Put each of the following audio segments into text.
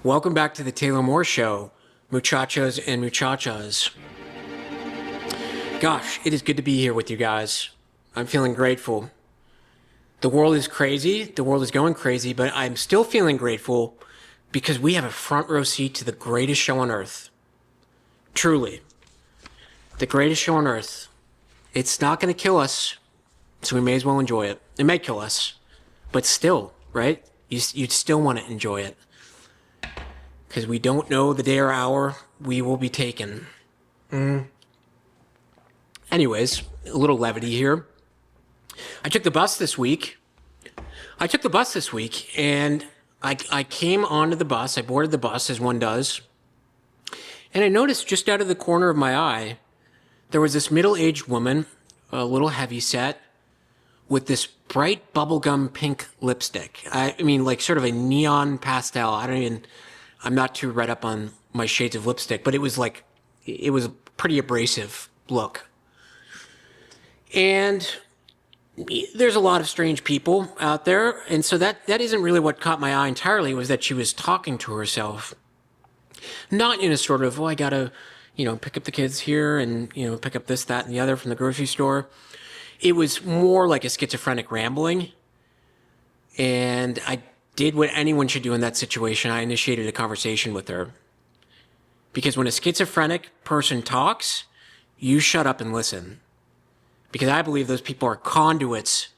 Welcome back to the Taylor Moore Show, muchachos and muchachas. Gosh, it is good to be here with you guys. I'm feeling grateful. The world is crazy, the world is going crazy, but I'm still feeling grateful because we have a front row seat to the greatest show on earth. Truly. The greatest show on earth. It's not going to kill us, so we may as well enjoy it. It may kill us, but still, right? You'd still want to enjoy it. Because we don't know the day or hour we will be taken. Anyways, a little levity here. I took the bus this week, and I came onto the bus. I boarded the bus, as one does. And I noticed just out of the corner of my eye, there was this middle-aged woman, a little heavyset, with this bright bubblegum pink lipstick. I mean, like sort of a neon pastel. I'm not too read up on my shades of lipstick, but it was a pretty abrasive look. And there's a lot of strange people out there. And so that isn't really what caught my eye entirely, was that she was talking to herself. Not in a sort of, I gotta, pick up the kids here and, pick up this, that, and the other from the grocery store. It was more like a schizophrenic rambling. And I did what anyone should do in that situation. I initiated a conversation with her. Because when a schizophrenic person talks, you shut up and listen. Because I believe those people are conduits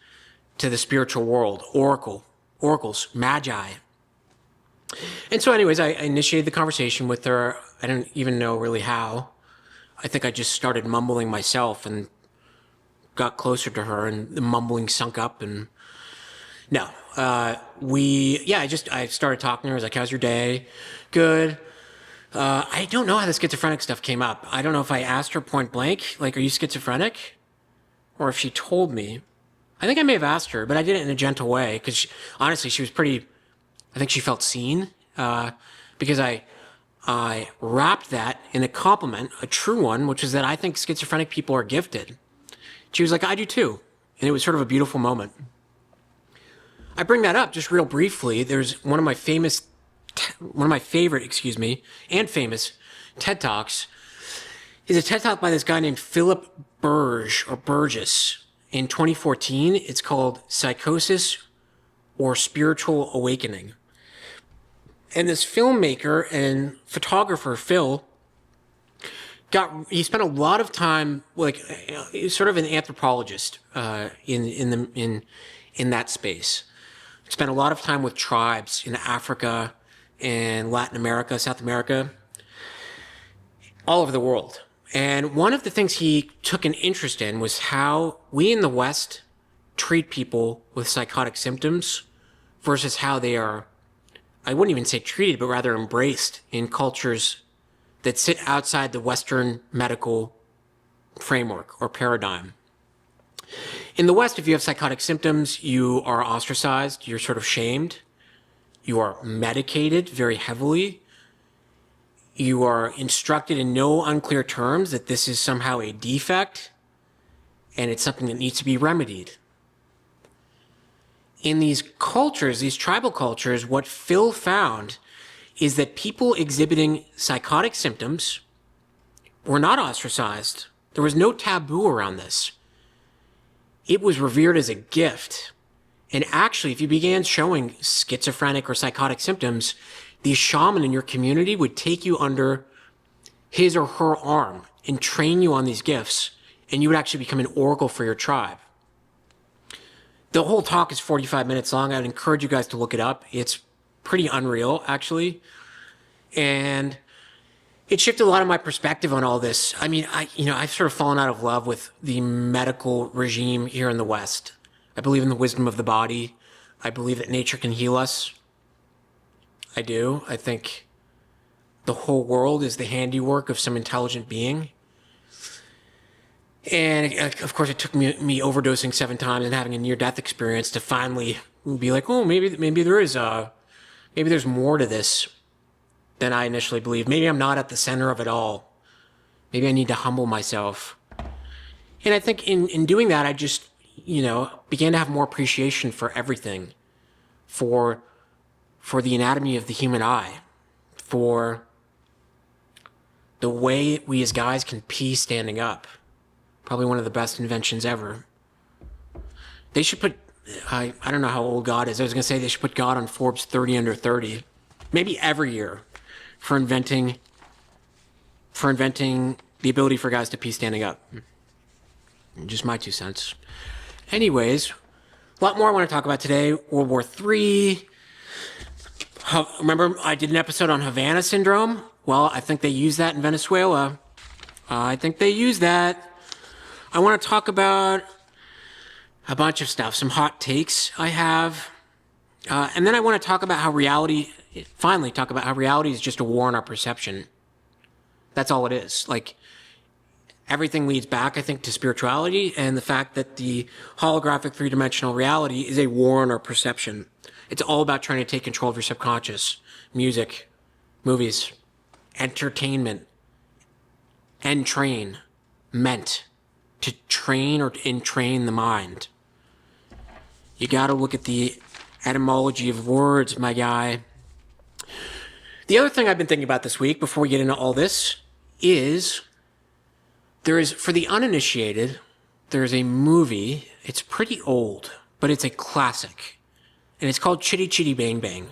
to the spiritual world, oracles, magi. And so anyways, I initiated the conversation with her. I don't even know really how. I think I just started mumbling myself and got closer to her, and the mumbling sunk up, and no. I started talking to her. I was like, how's your day? Good. I don't know how the schizophrenic stuff came up. I don't know if I asked her point blank, like, are you schizophrenic? Or if she told me. I think I may have asked her, but I did it in a gentle way, because honestly, she was I think she felt seen, because I wrapped that in a compliment, a true one, which is that I think schizophrenic people are gifted. She was like, I do too. And it was sort of a beautiful moment. I bring that up just real briefly. There's one of my favorite, and famous TED Talks is a TED Talk by this guy named Philip Burgess in 2014. It's called Psychosis or Spiritual Awakening. And this filmmaker and photographer, Phil, he spent a lot of time, sort of an anthropologist in that space. Spent a lot of time with tribes in Africa and Latin America, South America, all over the world. And one of the things he took an interest in was how we in the West treat people with psychotic symptoms versus how they are, I wouldn't even say treated, but rather embraced in cultures that sit outside the Western medical framework or paradigm. In the West, if you have psychotic symptoms, you are ostracized, you're sort of shamed, you are medicated very heavily, you are instructed in no unclear terms that this is somehow a defect and it's something that needs to be remedied. In these cultures, these tribal cultures, what Phil found is that people exhibiting psychotic symptoms were not ostracized. There was no taboo around this. It was revered as a gift. And actually, if you began showing schizophrenic or psychotic symptoms, the shaman in your community would take you under his or her arm and train you on these gifts, and you would actually become an oracle for your tribe. The whole talk is 45 minutes long. I'd encourage you guys to look it up. It's pretty unreal, actually. And it shifted a lot of my perspective on all this. I mean, I've sort of fallen out of love with the medical regime here in the West. I believe in the wisdom of the body. I believe that nature can heal us. I do. I think the whole world is the handiwork of some intelligent being. And of course, it took me overdosing 7 times and having a near-death experience to finally be like, oh, maybe there's more to this than I initially believed. Maybe I'm not at the center of it all. Maybe I need to humble myself. And I think in doing that, I just, began to have more appreciation for everything, for the anatomy of the human eye, for the way we as guys can pee standing up. Probably one of the best inventions ever. They should put, I don't know how old God is. I was going to say they should put God on Forbes 30 under 30, maybe every year, for inventing the ability for guys to pee standing up. Just my 2 cents. Anyways, a lot more I want to talk about today. World War III. Remember I did an episode on Havana Syndrome? Well, I think they use that in Venezuela. I think they use that. I want to talk about a bunch of stuff, some hot takes I have. And then I want to talk about how reality is just a war on our perception. That's all it is. Like, everything leads back, I think, to spirituality and the fact that the holographic three-dimensional reality is a war on our perception. It's all about trying to take control of your subconscious. Music, movies, entertainment, entrain, meant to train or entrain the mind. You got to look at the etymology of words, my guy. The other thing I've been thinking about this week, before we get into all this, is for the uninitiated, there's a movie. It's pretty old, but it's a classic. And it's called Chitty Chitty Bang Bang.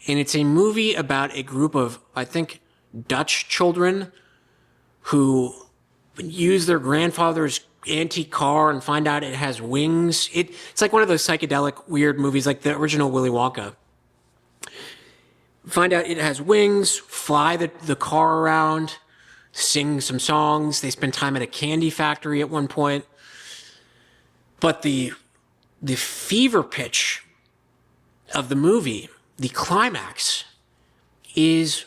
And it's a movie about a group of, I think, Dutch children who use their grandfather's antique car and find out it has wings. It's like one of those psychedelic, weird movies, like the original Willy Wonka. Find out it has wings, fly the car around, sing some songs. They spend time at a candy factory at one point. But the fever pitch of the movie, the climax, is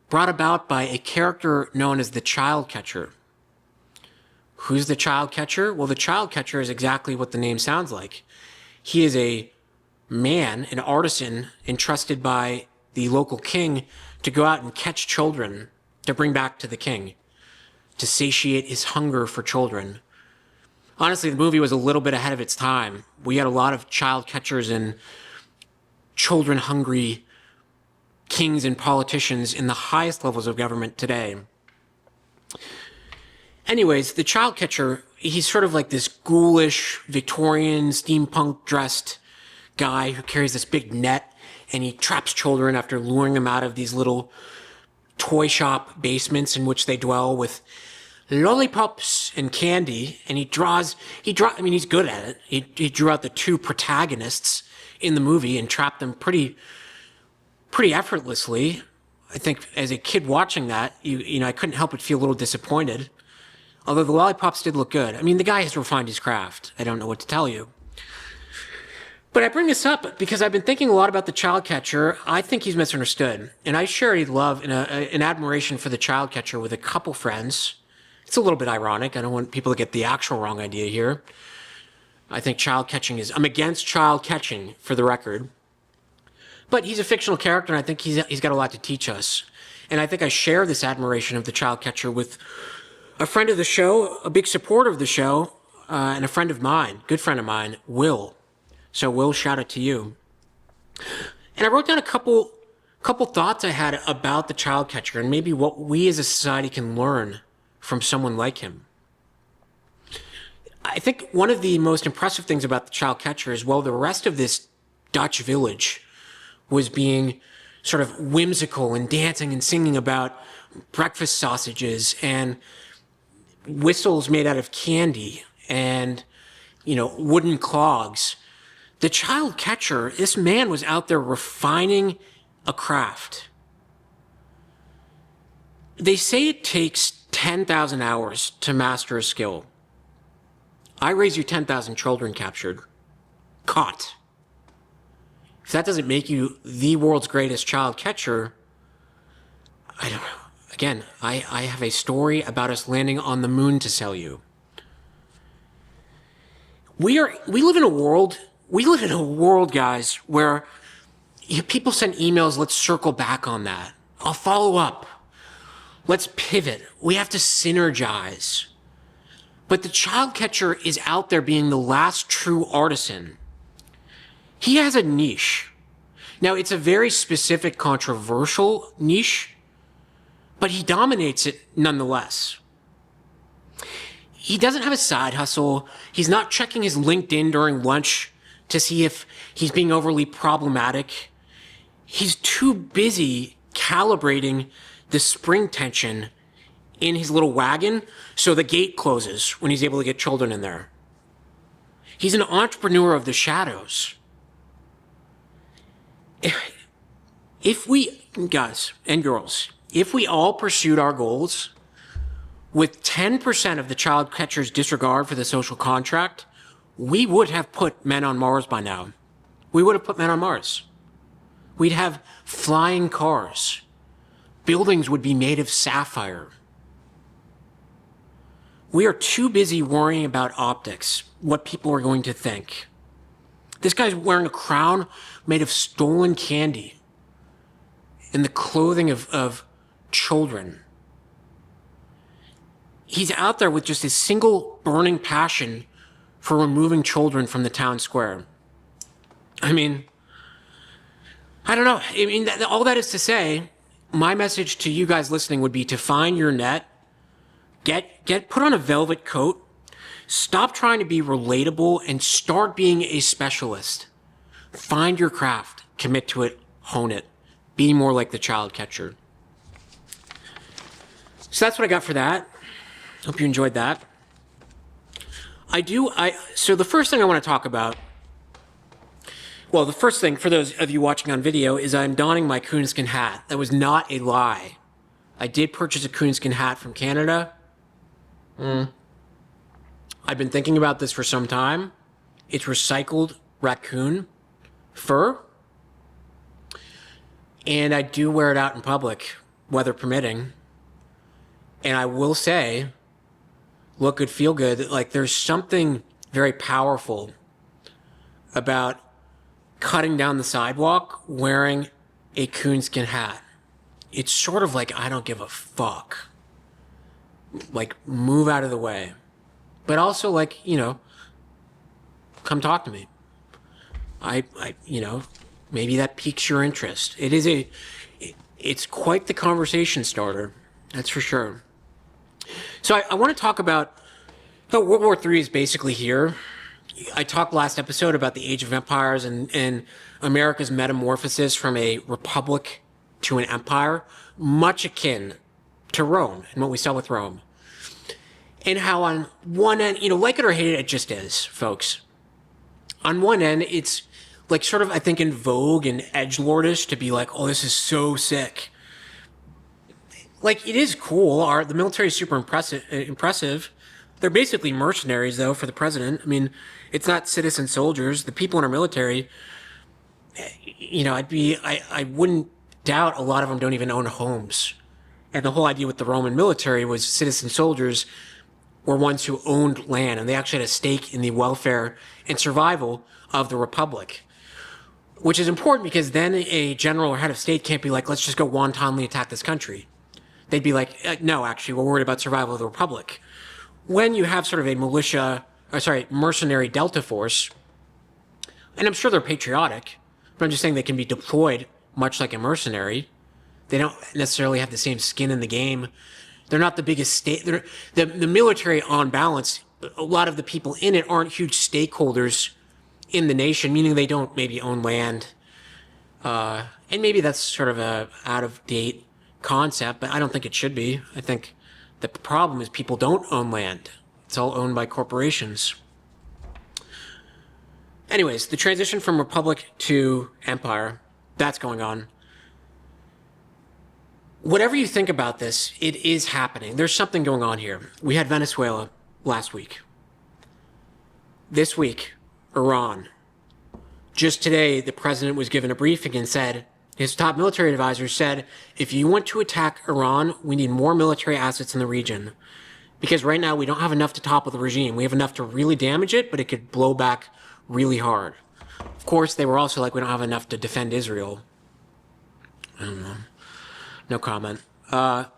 brought about by a character known as the child catcher. Who's the child catcher? Well, the child catcher is exactly what the name sounds like. He is a man, an artisan, entrusted by the local king to go out and catch children to bring back to the king, to satiate his hunger for children. Honestly, the movie was a little bit ahead of its time. We had a lot of child catchers and children-hungry kings and politicians in the highest levels of government today. Anyways, the child catcher, he's sort of like this ghoulish, Victorian, steampunk-dressed guy who carries this big net, and he traps children after luring them out of these little toy shop basements in which they dwell with lollipops and candy. And he's good at it. He drew out the 2 protagonists in the movie and trapped them pretty effortlessly. I think as a kid watching that, I couldn't help but feel a little disappointed. Although the lollipops did look good. I mean, the guy has refined his craft. I don't know what to tell you. But I bring this up because I've been thinking a lot about the child catcher. I think he's misunderstood. And I share a love and an admiration for the child catcher with a couple friends. It's a little bit ironic. I don't want people to get the actual wrong idea here. I think I'm against child catching, for the record. But he's a fictional character, and I think he's got a lot to teach us. And I think I share this admiration of the child catcher with a friend of the show, a big supporter of the show, and a friend of mine, good friend of mine, Will. So Will, shout out to you. And I wrote down a couple thoughts I had about the child catcher and maybe what we as a society can learn from someone like him. I think one of the most impressive things about the child catcher is, well, the rest of this Dutch village was being sort of whimsical and dancing and singing about breakfast sausages and whistles made out of candy and, wooden clogs. The child catcher, this man was out there refining a craft. They say it takes 10,000 hours to master a skill. I raise you 10,000 children caught. If that doesn't make you the world's greatest child catcher, I don't know. Again, I have a story about us landing on the moon to sell you. We live in a world, guys, where people send emails, let's circle back on that. I'll follow up. Let's pivot. We have to synergize. But the child catcher is out there being the last true artisan. He has a niche. Now, it's a very specific, controversial niche, but he dominates it nonetheless. He doesn't have a side hustle. He's not checking his LinkedIn during lunch to see if he's being overly problematic. He's too busy calibrating the spring tension in his little wagon so the gate closes when he's able to get children in there. He's an entrepreneur of the shadows. If we, guys and girls, if we all pursued our goals with 10% of the child catcher's disregard for the social contract, we would have put men on Mars by now. We would have put men on Mars. We'd have flying cars. Buildings would be made of sapphire. We are too busy worrying about optics, what people are going to think. This guy's wearing a crown made of stolen candy and the clothing of children. He's out there with just a single burning passion for removing children from the town square. I mean, I don't know. I mean, all that is to say, my message to you guys listening would be to find your net, put on a velvet coat, stop trying to be relatable, and start being a specialist. Find your craft, commit to it, hone it. Be more like the child catcher. So that's what I got for that. Hope you enjoyed that. So the first thing I want to talk about, well, the first thing for those of you watching on video is I'm donning my coonskin hat. That was not a lie. I did purchase a coonskin hat from Canada. I've been thinking about this for some time. It's recycled raccoon fur. And I do wear it out in public, weather permitting. And I will say, look good, feel good. Like, there's something very powerful about cutting down the sidewalk wearing a coonskin hat. It's sort of like, I don't give a fuck. Like, move out of the way. But also, like, come talk to me. Maybe that piques your interest. It's quite the conversation starter. That's for sure. So I want to talk about how World War III is basically here. I talked last episode about the Age of Empires and America's metamorphosis from a republic to an empire, much akin to Rome and what we saw with Rome. And how on one end, like it or hate it, it just is, folks. On one end, it's like sort of, I think, in vogue and edgelordish to be like, oh, this is so sick. Like, it is cool. The military is super impressive. They're basically mercenaries, though, for the president. I mean, it's not citizen soldiers. The people in our military, I wouldn't doubt a lot of them don't even own homes. And the whole idea with the Roman military was citizen soldiers were ones who owned land, and they actually had a stake in the welfare and survival of the republic. Which is important because then a general or head of state can't be like, let's just go wantonly attack this country. They'd be like, no, actually, we're worried about survival of the republic. When you have sort of a mercenary Delta force, and I'm sure they're patriotic, but I'm just saying they can be deployed much like a mercenary. They don't necessarily have the same skin in the game. They're not the biggest state. The military, on balance, a lot of the people in it aren't huge stakeholders in the nation, meaning they don't maybe own land. And maybe that's sort of a out-of-date concept, but I don't think it should be. I think the problem is people don't own land. It's all owned by corporations. Anyways, the transition from republic to empire, that's going on. Whatever you think about this, it is happening. There's something going on here. We had Venezuela last week. This week, Iran. Just today, the president was given a briefing and said, his top military advisor said, if you want to attack Iran, we need more military assets in the region. Because right now, we don't have enough to topple the regime. We have enough to really damage it, but it could blow back really hard. Of course, they were also like, we don't have enough to defend Israel. I don't know. No comment. But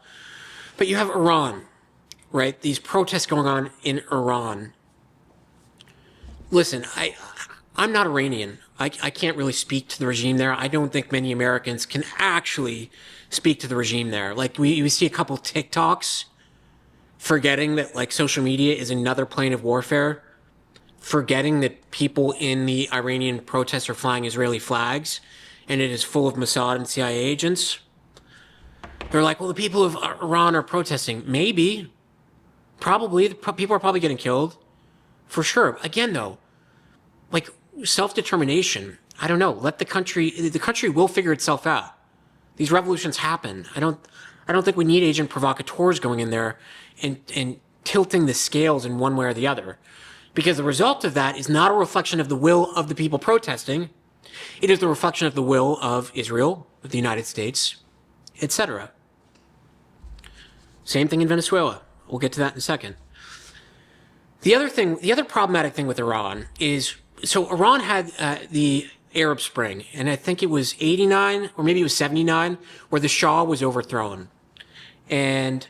you have Iran, right? These protests going on in Iran. Listen, I'm not Iranian. I can't really speak to the regime there. I don't think many Americans can actually speak to the regime there. Like we see a couple TikToks forgetting that like social media is another plane of warfare, forgetting that people in the Iranian protests are flying Israeli flags and it is full of Mossad and CIA agents. They're like, well, the people of Iran are protesting. Maybe. Probably. People are probably getting killed. For sure. Again, though, like self-determination, I don't know. Let the country will figure itself out. These revolutions happen. I don't think we need agent provocateurs going in there and tilting the scales in one way or the other. Because the result of that is not a reflection of the will of the people protesting. It is the reflection of the will of Israel, of the United States, etc. Same thing in Venezuela. We'll get to that in a second. The other problematic thing with Iran is, so Iran had the Arab Spring, and I think it was 89 or maybe it was 79, where the Shah was overthrown. And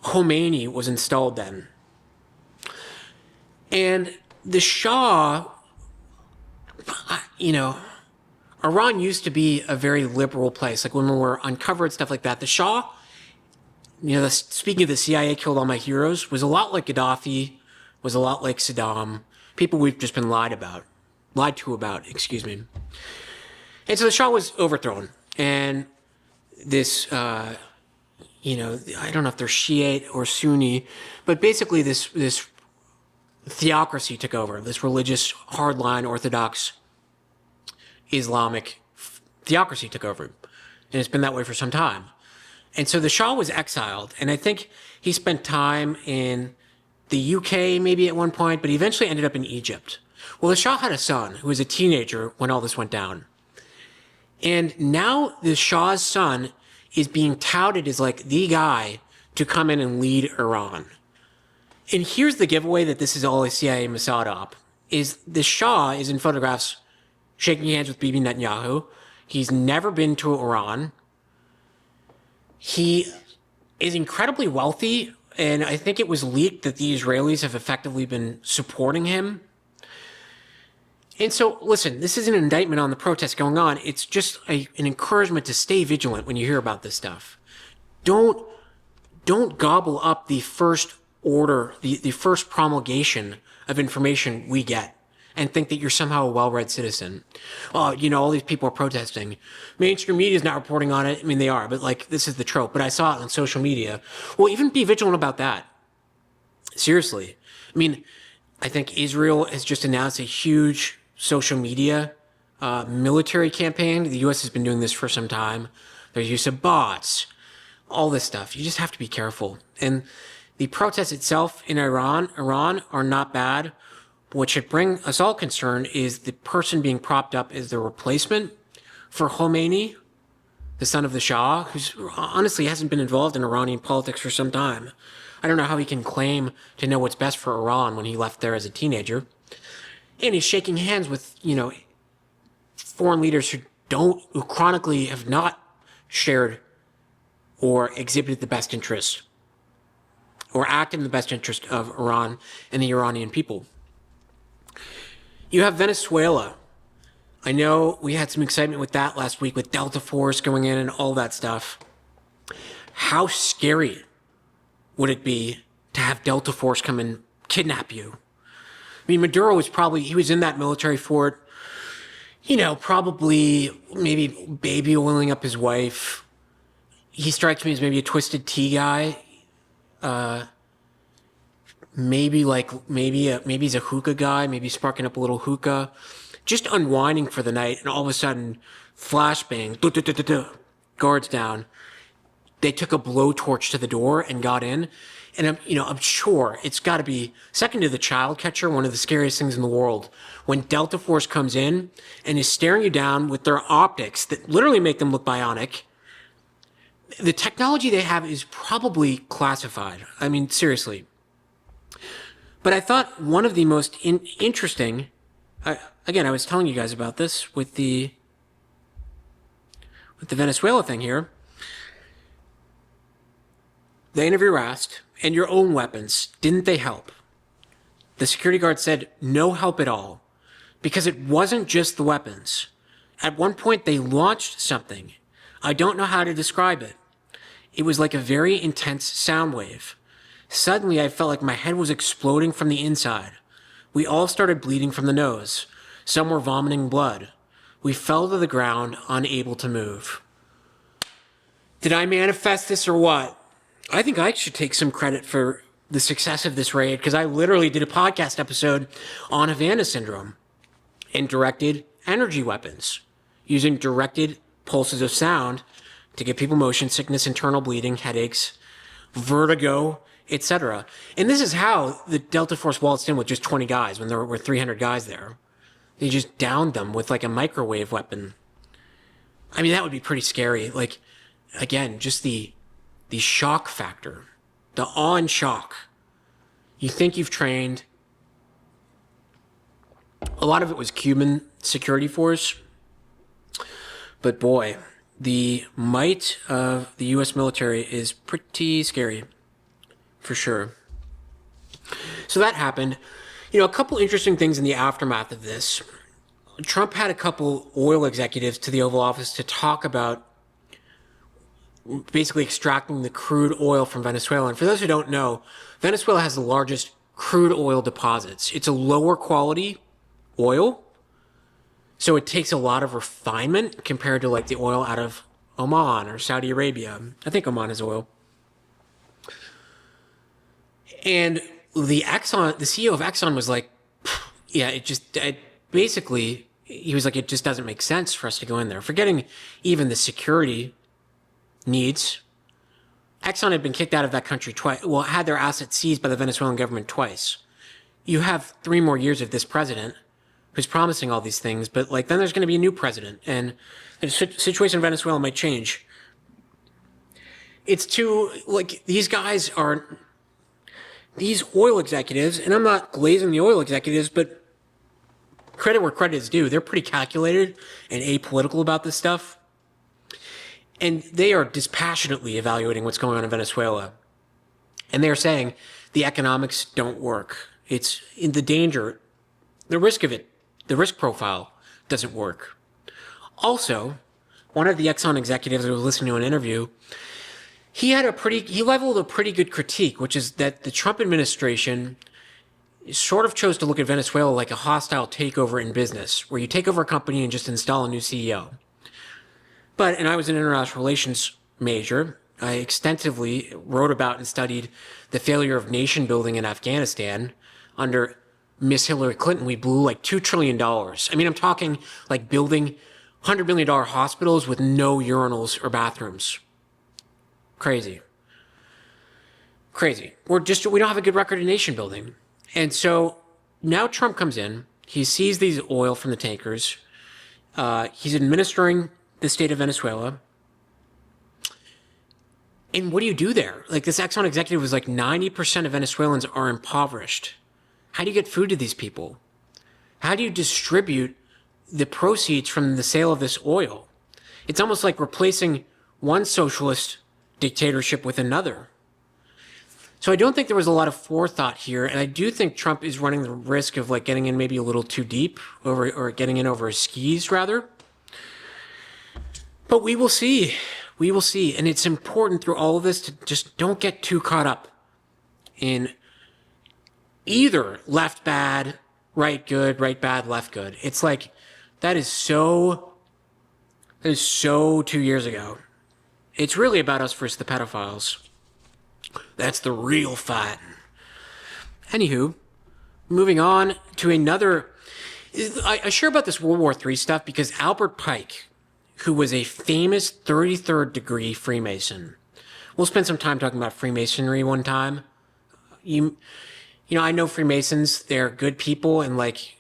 Khomeini was installed then. And the Shah, Iran used to be a very liberal place. Like when we were uncovered, stuff like that. The Shah, speaking of the CIA killed all my heroes, was a lot like Gaddafi, was a lot like Saddam. People we've just been lied to about, excuse me. And so the Shah was overthrown. And this, I don't know if they're Shiite or Sunni, but basically this theocracy took over, this religious, hardline, orthodox, Islamic theocracy took over. And it's been that way for some time. And so the Shah was exiled, and I think he spent time in the UK maybe at one point, but he eventually ended up in Egypt. Well, the Shah had a son who was a teenager when all this went down. And now the Shah's son is being touted as like the guy to come in and lead Iran. And here's the giveaway that this is all a CIA Mossad op, is the Shah is in photographs shaking hands with Bibi Netanyahu. He's never been to Iran. He is incredibly wealthy, and I think it was leaked that the Israelis have effectively been supporting him. And so, listen, this is an indictment on the protests going on. It's just an encouragement to stay vigilant when you hear about this stuff. Don't gobble up the first order, the first promulgation of information we get and think that you're somehow a well-read citizen. Oh, all these people are protesting. Mainstream media is not reporting on it. I mean, they are, but like, this is the trope. But I saw it on social media. Well, even be vigilant about that. Seriously. I mean, I think Israel has just announced a huge social media military campaign. The U.S. has been doing this for some time. There's use of bots, all this stuff. You just have to be careful. And the protests itself in Iran are not bad. What should bring us all concern is the person being propped up as the replacement for Khomeini, the son of the Shah, who's honestly hasn't been involved in Iranian politics for some time. I don't know how he can claim to know what's best for Iran when he left there as a teenager. And he's shaking hands with, foreign leaders who chronically have not shared or exhibited the best interest or acted in the best interest of Iran and the Iranian people. You have Venezuela. I know we had some excitement with that last week with Delta Force going in and all that stuff. How scary would it be to have Delta Force come and kidnap you? I mean, Maduro he was in that military fort, probably maybe baby oiling up his wife. He strikes me as maybe a twisted tea guy. Maybe he's a hookah guy, maybe sparking up a little hookah, just unwinding for the night, and all of a sudden, flashbang, guards down. They took a blowtorch to the door and got in, and I'm sure it's got to be second to the child catcher, one of the scariest things in the world. When Delta Force comes in and is staring you down with their optics that literally make them look bionic. The technology they have is probably classified. I mean, seriously. But I thought one of the most interesting, again, I was telling you guys about this with the Venezuela thing here. The interviewer asked, and your own weapons, didn't they help? The security guard said, no help at all. because it wasn't just the weapons. At one point, they launched something. I don't know how to describe it. It was like a very intense sound wave. Suddenly, I felt like my head was exploding from the inside. We all started bleeding from the nose. Some were vomiting blood. We fell to the ground, unable to move. Did I manifest this or what? I think I should take some credit for the success of this raid, because I literally did a podcast episode on Havana syndrome and directed energy weapons using directed pulses of sound to give people motion sickness, internal bleeding, headaches, vertigo, etc. And this is how the Delta Force waltzed in with just 20 guys when there were 300 guys there. They just downed them with like a microwave weapon. I mean, that would be pretty scary. Like, again, just the shock factor, the awe and shock. You think you've trained. A lot of it was Cuban security force. But boy, the might of the U.S. military is pretty scary, for sure. So that happened. You know, a couple interesting things in the aftermath of this. Trump had a couple oil executives to the Oval Office to talk about basically extracting the crude oil from Venezuela. And for those who don't know, Venezuela has the largest crude oil deposits. It's a lower quality oil, so it takes a lot of refinement compared to like the oil out of Oman or Saudi Arabia. I think Oman has oil. And the CEO of Exxon was like, yeah, basically, he was like, it just doesn't make sense for us to go in there. Forgetting even the security needs. Exxon had been kicked out of that country twice. Well, had their assets seized by the Venezuelan government twice. You have 3 more years of this president who's promising all these things, but like then there's going to be a new president, and the situation in Venezuela might change. It's too, like, these guys are, these oil executives, and I'm not glazing the oil executives, but credit where credit is due. They're pretty calculated and apolitical about this stuff. And they are dispassionately evaluating what's going on in Venezuela. And they're saying the economics don't work. It's in the danger, the risk of it, the risk profile doesn't work. Also, one of the Exxon executives I was listening to an interview, he leveled a pretty good critique, which is that the Trump administration sort of chose to look at Venezuela like a hostile takeover in business, where you take over a company and just install a new CEO. And I was an international relations major. I extensively wrote about and studied the failure of nation building in Afghanistan. Under Miss Hillary Clinton, we blew like $2 trillion. I mean, I'm talking like building $100 million hospitals with no urinals or bathrooms. Crazy. We don't have a good record in nation building. And so now Trump comes in, he sees these oil from the tankers. He's administering the state of Venezuela. And what do you do there? Like, this Exxon executive was like, 90% of Venezuelans are impoverished. How do you get food to these people? How do you distribute the proceeds from the sale of this oil? It's almost like replacing one socialist dictatorship with another. So I don't think there was a lot of forethought here, and I do think Trump is running the risk of like getting in maybe a little too deep, or getting in over his skis rather. But we will see. We will see. And it's important through all of this to just don't get too caught up in either left bad, right good, right bad, left good. It's like, that is so 2 years ago. It's really about us versus the pedophiles. That's the real fight. Anywho, moving on to another. I share about this World War III stuff because Albert Pike, who was a famous 33rd degree Freemason. We'll spend some time talking about Freemasonry one time. You know, I know Freemasons, they're good people, and like,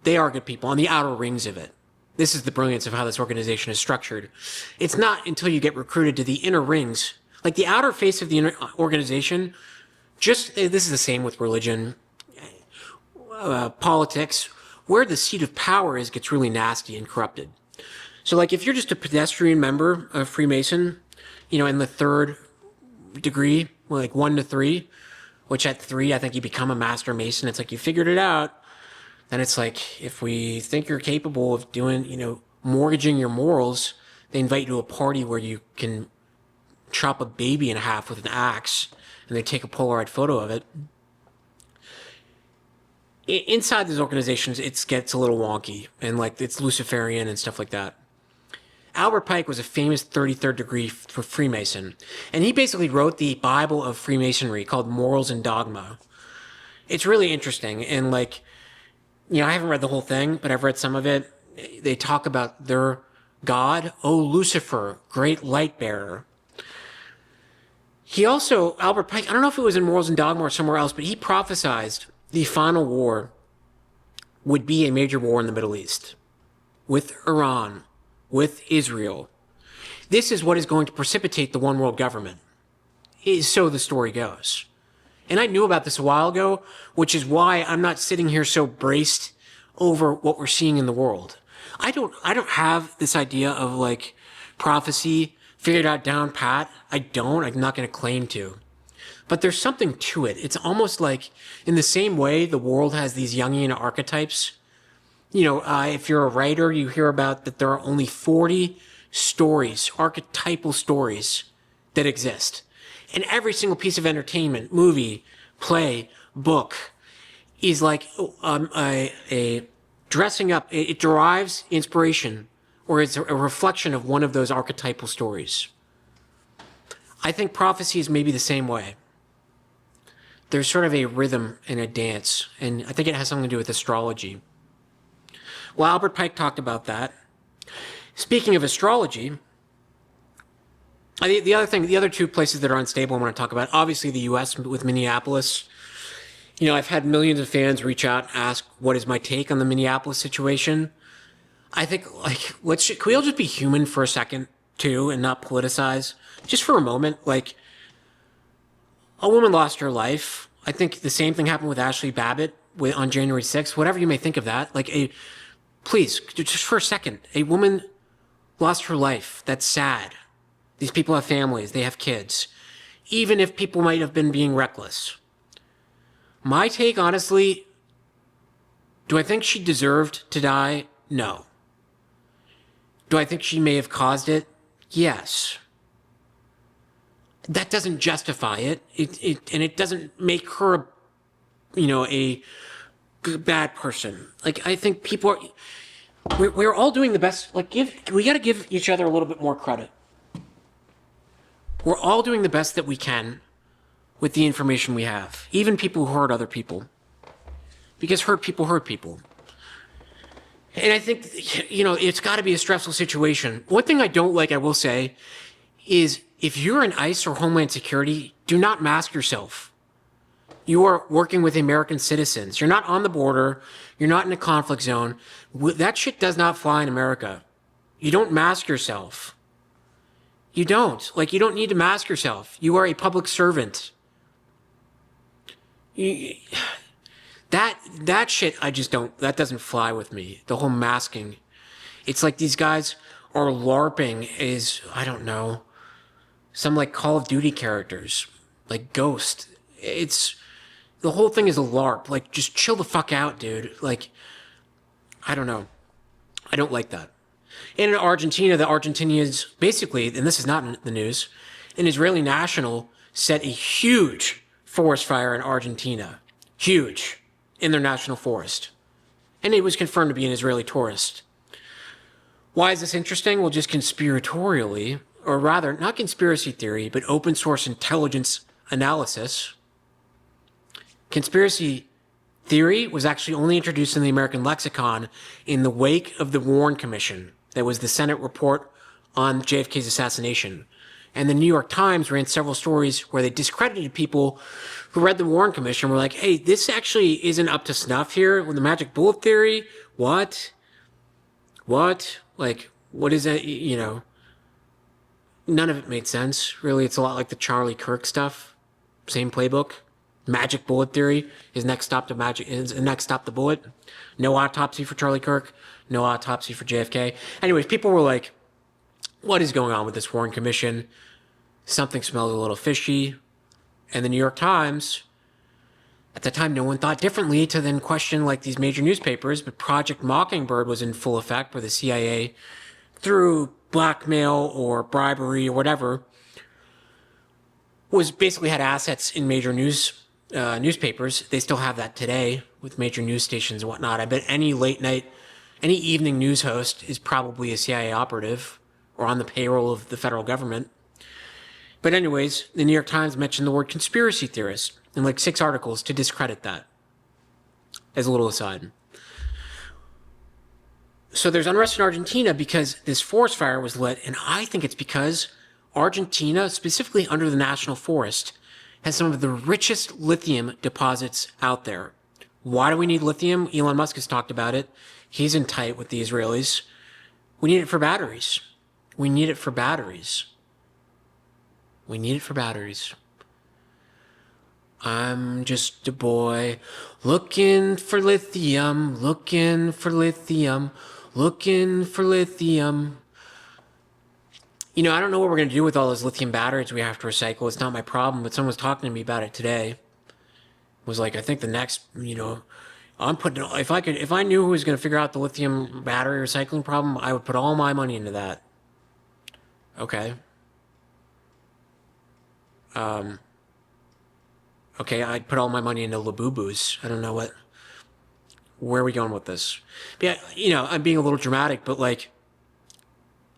they are good people on the outer rings of it. This is the brilliance of how this organization is structured. It's not until you get recruited to the inner rings, like the outer face of the organization, this is the same with religion, politics, where the seat of power is gets really nasty and corrupted. So like, if you're just a pedestrian member of Freemason, you know, in the 3rd degree, like 1 to 3, which at 3, I think you become a master Mason. It's like you figured it out. then it's like, if we think you're capable of doing, mortgaging your morals, they invite you to a party where you can chop a baby in half with an axe and they take a Polaroid photo of it. Inside these organizations, it gets a little wonky and like it's Luciferian and stuff like that. Albert Pike was a famous 33rd degree Freemason, and he basically wrote the Bible of Freemasonry called Morals and Dogma. It's really interesting, and like, I haven't read the whole thing, but I've read some of it. They talk about their God, Lucifer, great light bearer. He also, Albert Pike, I don't know if it was in Morals and Dogma or somewhere else, but he prophesized the final war would be a major war in the Middle East with Iran, with Israel. This is what is going to precipitate the one world government. So the story goes. And I knew about this a while ago, which is why I'm not sitting here so braced over what we're seeing in the world. I don't have this idea of like prophecy figured out down pat. I'm not going to claim to. But there's something to it. It's almost like in the same way the world has these Jungian archetypes. If you're a writer, you hear about that there are only 40 stories, archetypal stories that exist. And every single piece of entertainment, movie, play, book, is like a dressing up. It derives inspiration, or it's a reflection of one of those archetypal stories. I think prophecy is maybe the same way. There's sort of a rhythm and a dance, and I think it has something to do with astrology. Well, Albert Pike talked about that. Speaking of astrology, the other two places that are unstable I want to talk about, obviously the U.S. with Minneapolis. I've had millions of fans reach out and ask, what is my take on the Minneapolis situation? I think, can we all just be human for a second, too, and not politicize? Just for a moment, a woman lost her life. I think the same thing happened with Ashley Babbitt on January 6th. Whatever you may think of that, please, just for a second, a woman lost her life. That's sad. These people have families. They have kids. Even if people might have been being reckless. My take, honestly, do I think she deserved to die? No. Do I think she may have caused it? Yes. That doesn't justify it. And it doesn't make her, a bad person. I think people are, we're all doing the best. We got to give each other a little bit more credit. We're all doing the best that we can with the information we have, even people who hurt other people, because hurt people hurt people. And I think, it's got to be a stressful situation. One thing I don't like, I will say, is if you're in ICE or Homeland Security, do not mask yourself. You are working with American citizens. You're not on the border. You're not in a conflict zone. That shit does not fly in America. You don't mask yourself. You don't. You don't need to mask yourself. You are a public servant. That shit, that doesn't fly with me. The whole masking. It's like these guys are LARPing I don't know, some Call of Duty characters, Ghost. The whole thing is a LARP. Just chill the fuck out, dude. I don't know. I don't like that. And in Argentina, the Argentinians basically, and this is not in the news, an Israeli national set a huge forest fire in Argentina. Huge. In their national forest. And it was confirmed to be an Israeli tourist. Why is this interesting? Well, just conspiratorially, or rather, not conspiracy theory, but open source intelligence analysis. Conspiracy theory was actually only introduced in the American lexicon in the wake of the Warren Commission. That was the Senate report on JFK's assassination. And the New York Times ran several stories where they discredited people who read the Warren Commission and were like, hey, this actually isn't up to snuff here with the magic bullet theory. What? What is that? None of it made sense. Really, it's a lot like the Charlie Kirk stuff. Same playbook. Magic bullet theory. Is next stop the bullet. No autopsy for Charlie Kirk. No autopsy for JFK. Anyways, people were like, what is going on with this Warren Commission? Something smells a little fishy. And the New York Times At the time, no one thought differently to then question like these major newspapers, but Project Mockingbird was in full effect where the CIA, through blackmail or bribery or whatever, was basically had assets in major newspapers. They still have that today with major news stations and whatnot. I bet any late night, any evening news host is probably a CIA operative or on the payroll of the federal government. But anyways, the New York Times mentioned the word conspiracy theorist in like 6 articles to discredit that, as a little aside. So there's unrest in Argentina because this forest fire was lit, and I think it's because Argentina, specifically under the national forest, has some of the richest lithium deposits out there. Why do we need lithium? Elon Musk has talked about it. He's in tight with the Israelis. We need it for batteries. We need it for batteries. We need it for batteries. I'm just a boy looking for lithium, looking for lithium, looking for lithium. You know, I don't know what we're going to do with all those lithium batteries we have to recycle. It's not my problem, but someone was talking to me about it today. It was like, I think the next, if I knew who was going to figure out the lithium battery recycling problem, I would put all my money into that. Okay. Okay, I'd put all my money into Labubus. I don't know where are we going with this? But yeah, I'm being a little dramatic, but like,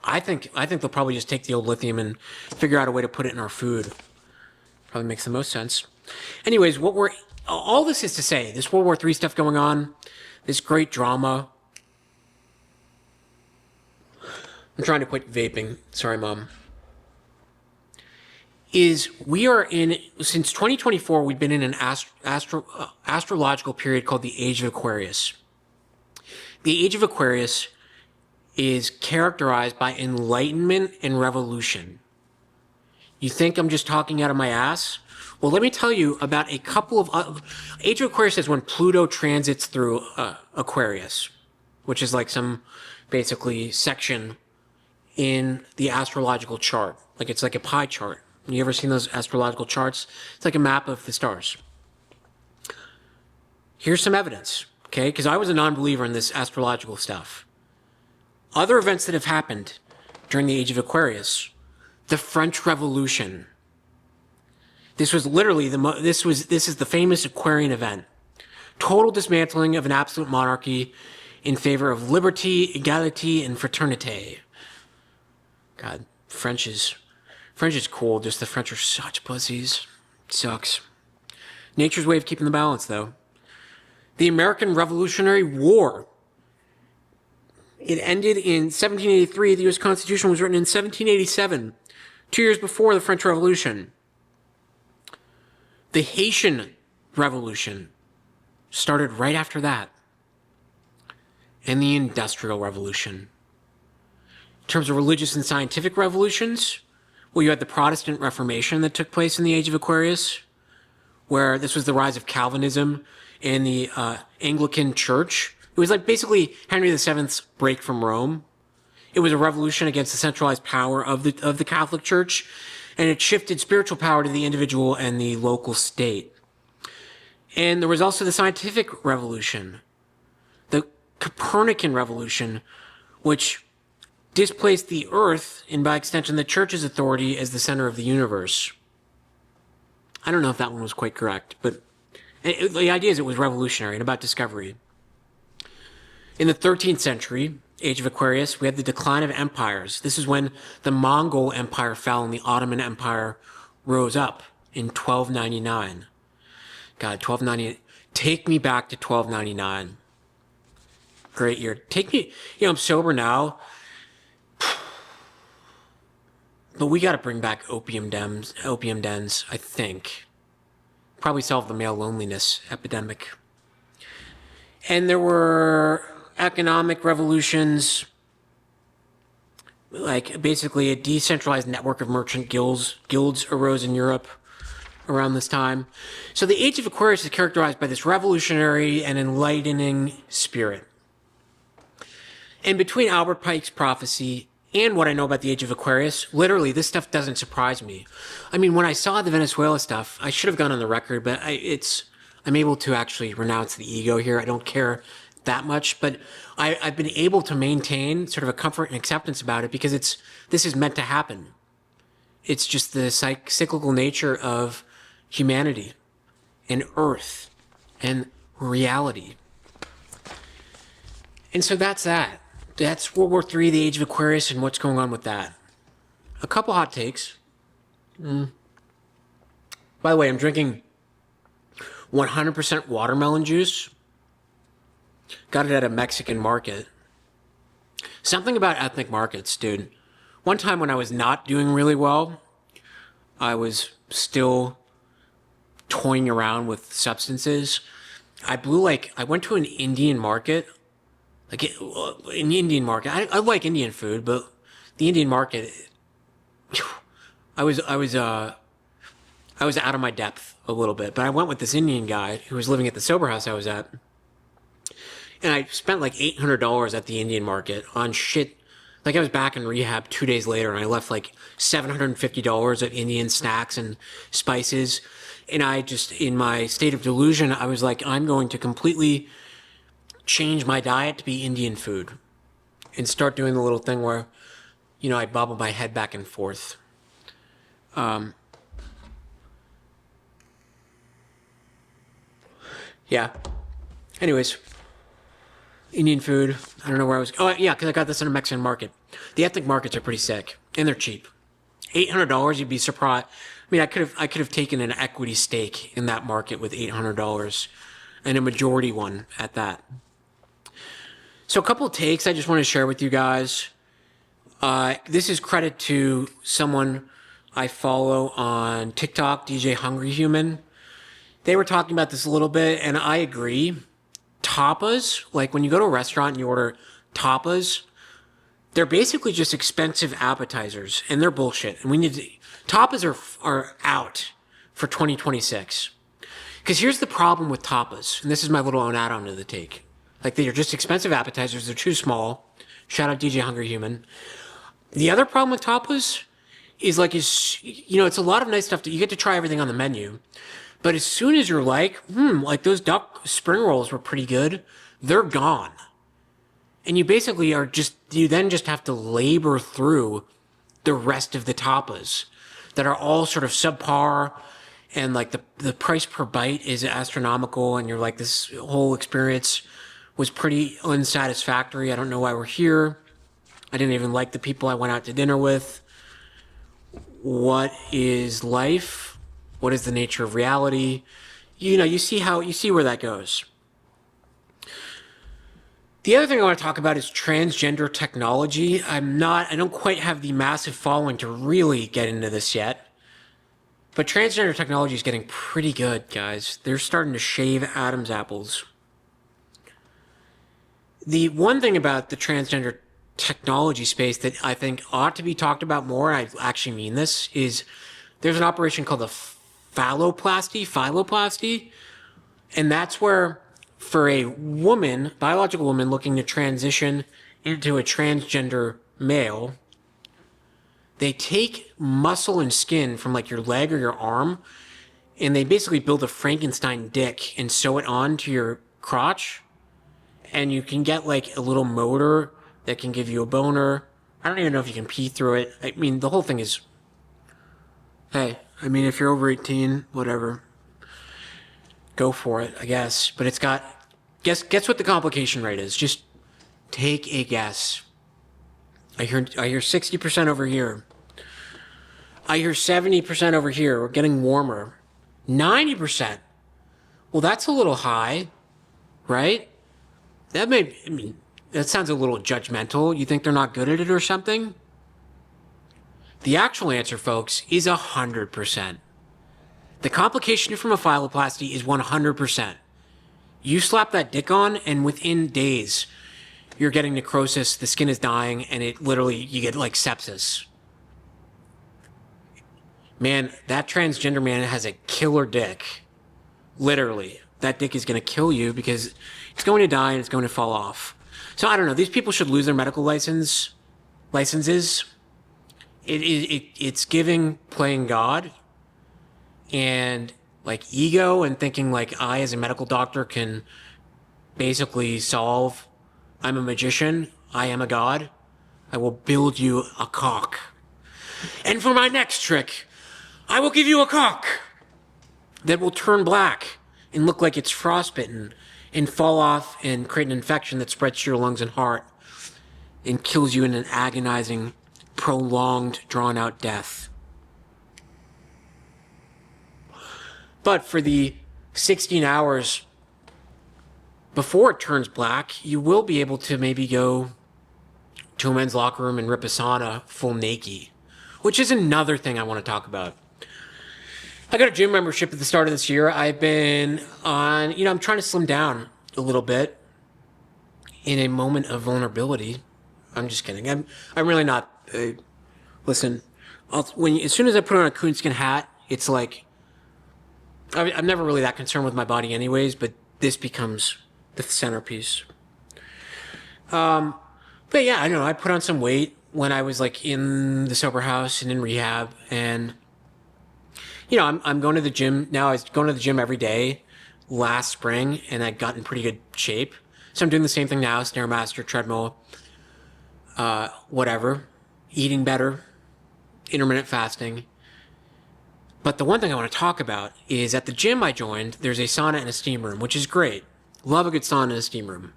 I think they'll probably just take the old lithium and figure out a way to put it in our food. Probably makes the most sense. Anyways, all this is to say, this World War III stuff going on, this great drama. I'm trying to quit vaping. Sorry, Mom. We are in, since 2024, we've been in an astrological period called the Age of Aquarius. The Age of Aquarius is characterized by enlightenment and revolution. You think I'm just talking out of my ass? Well, let me tell you about a couple of... Age of Aquarius is when Pluto transits through Aquarius, which is like some, basically, section in the astrological chart. Like, it's like a pie chart. You ever seen those astrological charts? It's like a map of the stars. Here's some evidence, okay? Because I was a non-believer in this astrological stuff. Other events that have happened during the Age of Aquarius. The French Revolution. This was literally this is the famous Aquarian event. Total dismantling of an absolute monarchy in favor of liberty, equality, and fraternité. God, French is cool, just the French are such pussies. It sucks. Nature's way of keeping the balance, though. The American Revolutionary War. It ended in 1783. The U.S. Constitution was written in 1787, 2 years before the French Revolution. The Haitian Revolution started right after that. And the Industrial Revolution. In terms of religious and scientific revolutions, well, you had the Protestant Reformation that took place in the Age of Aquarius, where this was the rise of Calvinism in the Anglican Church. It was like basically Henry VII's break from Rome. It was a revolution against the centralized power of the Catholic Church, and it shifted spiritual power to the individual and the local state. And there was also the scientific revolution, the Copernican Revolution, which displaced the Earth, and by extension the Church's authority as the center of the universe. I don't know if that one was quite correct, but the idea is it was revolutionary and about discovery. In the 13th century, Age of Aquarius, we had the decline of empires. This is when the Mongol Empire fell and the Ottoman Empire rose up in 1299. God, 1299. Take me back to 1299. Great year. Take me, I'm sober now. But we got to bring back opium dens, I think. Probably solve the male loneliness epidemic. And there were economic revolutions, like basically a decentralized network of merchant guilds arose in Europe around this time. So the Age of Aquarius is characterized by this revolutionary and enlightening spirit. And between Albert Pike's prophecy and what I know about the Age of Aquarius, literally, this stuff doesn't surprise me. I mean, when I saw the Venezuela stuff, I should have gone on the record, but I'm able to actually renounce the ego here. I don't care that much, but I've been able to maintain sort of a comfort and acceptance about it because this is meant to happen. It's just the cyclical nature of humanity and Earth and reality. And so that's that. That's World War III, the Age of Aquarius, and what's going on with that. A couple hot takes. By the way, I'm drinking 100% watermelon juice. Got it at a Mexican market. Something about ethnic markets, dude. One time when I was not doing really well, I was still toying around with substances. I went to an Indian market, an Indian market. I like Indian food, but the Indian market, I was out of my depth a little bit. But I went with this Indian guy who was living at the sober house I was at, and I spent like $800 at the Indian market on shit. Like I was back in rehab 2 days later, and I left like $750 of Indian snacks and spices. And I just, in my state of delusion, I was like, I'm going to completely change my diet to be Indian food and start doing the little thing where, I bobble my head back and forth. Yeah. Anyways, Indian food. I don't know where I was. Oh, yeah, because I got this in a Mexican market. The ethnic markets are pretty sick, and they're cheap. $800, you'd be surprised. I mean, I could have taken an equity stake in that market with $800, and a majority one at that. So a couple of takes I just want to share with you guys. This is credit to someone I follow on TikTok, DJ Hungry Human. They were talking about this a little bit, and I agree. Tapas, like when you go to a restaurant and you order tapas, they're basically just expensive appetizers, and they're bullshit. And tapas are out for 2026. Because here's the problem with tapas, and this is my little own add-on to the take. Like, they're just expensive appetizers. They're too small. Shout out DJ Hungry Human. The other problem with tapas is it's a lot of nice stuff that you get to try everything on the menu. But as soon as you're like those duck spring rolls were pretty good, they're gone. And you basically you then just have to labor through the rest of the tapas that are all sort of subpar, and like the price per bite is astronomical, and you're like, this whole experience was pretty unsatisfactory. I don't know why we're here. I didn't even like the people I went out to dinner with. What is life? What is the nature of reality? You see where that goes. The other thing I want to talk about is transgender technology. I don't quite have the massive following to really get into this yet. But transgender technology is getting pretty good, guys. They're starting to shave Adam's apples. The one thing about the transgender technology space that I think ought to be talked about more, and I actually mean this, is there's an operation called the phalloplasty, and that's where, for a woman, biological woman looking to transition into a transgender male, they take muscle and skin from like your leg or your arm, and they basically build a Frankenstein dick and sew it onto your crotch, and you can get like a little motor that can give you a boner. I don't even know if you can pee through it. I mean, the whole thing is, hey, I mean, if you're over 18, whatever, go for it, I guess. But it's got, guess what the complication rate is. Just take a guess. I hear 60% over here. I hear 70% over here. We're getting warmer. 90%. Well, that's a little high, right? That sounds a little judgmental. You think they're not good at it or something? The actual answer, folks, is 100%. The complication from a phalloplasty is 100%. You slap that dick on, and within days, you're getting necrosis, the skin is dying, and you get like sepsis. Man, that transgender man has a killer dick. Literally. That dick is going to kill you because it's going to die and it's going to fall off. So I don't know. These people should lose their medical licenses. It's giving playing God, and like ego and thinking like I as a medical doctor can basically solve. I'm a magician. I am a god. I will build you a cock. And for my next trick, I will give you a cock that will turn black and look like it's frostbitten and fall off and create an infection that spreads to your lungs and heart and kills you in an agonizing, prolonged, drawn-out death. But for the 16 hours before it turns black, you will be able to maybe go to a men's locker room and rip a sauna full naked, which is another thing I want to talk about. I got a gym membership at the start of this year. I've been on, I'm trying to slim down a little bit in a moment of vulnerability. I'm just kidding. I'm really not. Listen, as soon as I put on a coonskin hat, it's like, I'm never really that concerned with my body anyways, but this becomes the centerpiece. But yeah, I don't know. I put on some weight when I was like in the sober house and in rehab, and I'm going to the gym now. I was going to the gym every day last spring, and I'd gotten pretty good shape. So I'm doing the same thing now: Stairmaster, treadmill, whatever, eating better, intermittent fasting. But the one thing I want to talk about is at the gym I joined, there's a sauna and a steam room, which is great. Love a good sauna and a steam room.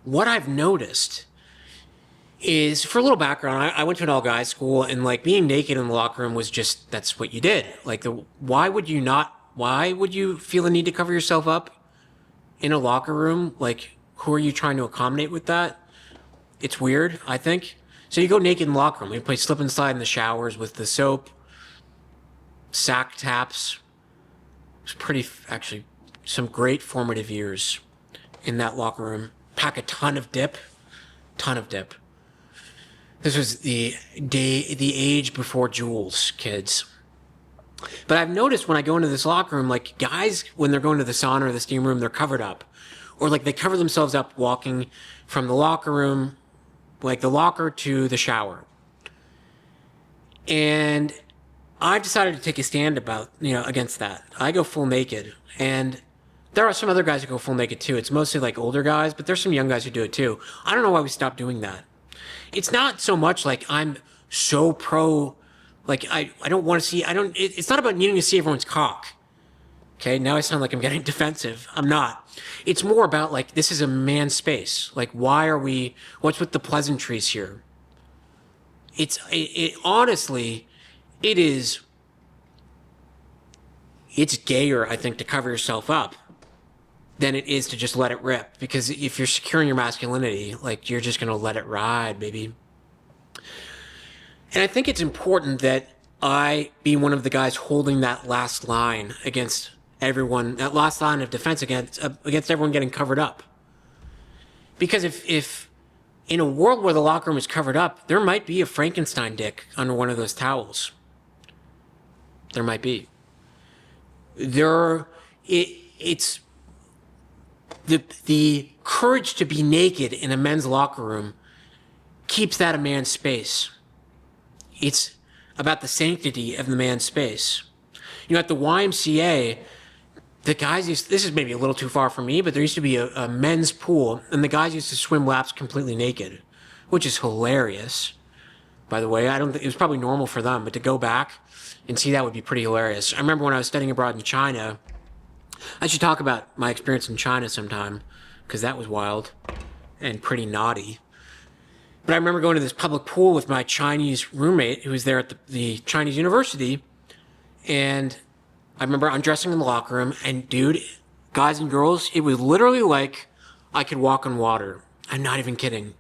What I've noticed is, for a little background, I went to an all-guys school, and like being naked in the locker room was just, that's what you did. Like, why would you feel the need to cover yourself up in a locker room? Like, who are you trying to accommodate with that? It's weird, I think. So you go naked in the locker room. We play slip and slide in the showers with the soap, sack taps. It was actually, some great formative years in that locker room. Pack a ton of dip. This was the age before Juuls, kids. But I've noticed when I go into this locker room, like guys, when they're going to the sauna or the steam room, they're covered up. Or like they cover themselves up walking from the locker room, like the locker to the shower. And I've decided to take a stand against that. I go full naked, and there are some other guys who go full naked too. It's mostly like older guys, but there's some young guys who do it too. I don't know why we stopped doing that. It's not so much like I'm so pro, like I don't want to see, it's not about needing to see everyone's cock. Okay, now I sound like I'm getting defensive. I'm not. It's more about like, this is a man's space. Like, what's with the pleasantries here? Honestly, it's gayer, I think, to cover yourself up than it is to just let it rip. Because if you're securing your masculinity, like, you're just going to let it ride, baby. And I think it's important that I be one of the guys holding that last line against everyone, that last line of defense against everyone getting covered up. Because if in a world where the locker room is covered up, there might be a Frankenstein dick under one of those towels. There might be. It's the courage to be naked in a men's locker room keeps that a man's space. It's about the sanctity of the man's space. At the YMCA, the guys this is maybe a little too far for me, but there used to be a men's pool, and the guys used to swim laps completely naked, which is hilarious. By the way, I don't think it was probably normal for them, but to go back and see that would be pretty hilarious. I remember when I was studying abroad in China. I should talk about my experience in China sometime, because that was wild and pretty naughty. But I remember going to this public pool with my Chinese roommate who was there at the Chinese university, and I remember undressing in the locker room, and dude, guys and girls, it was literally like I could walk on water. I'm not even kidding.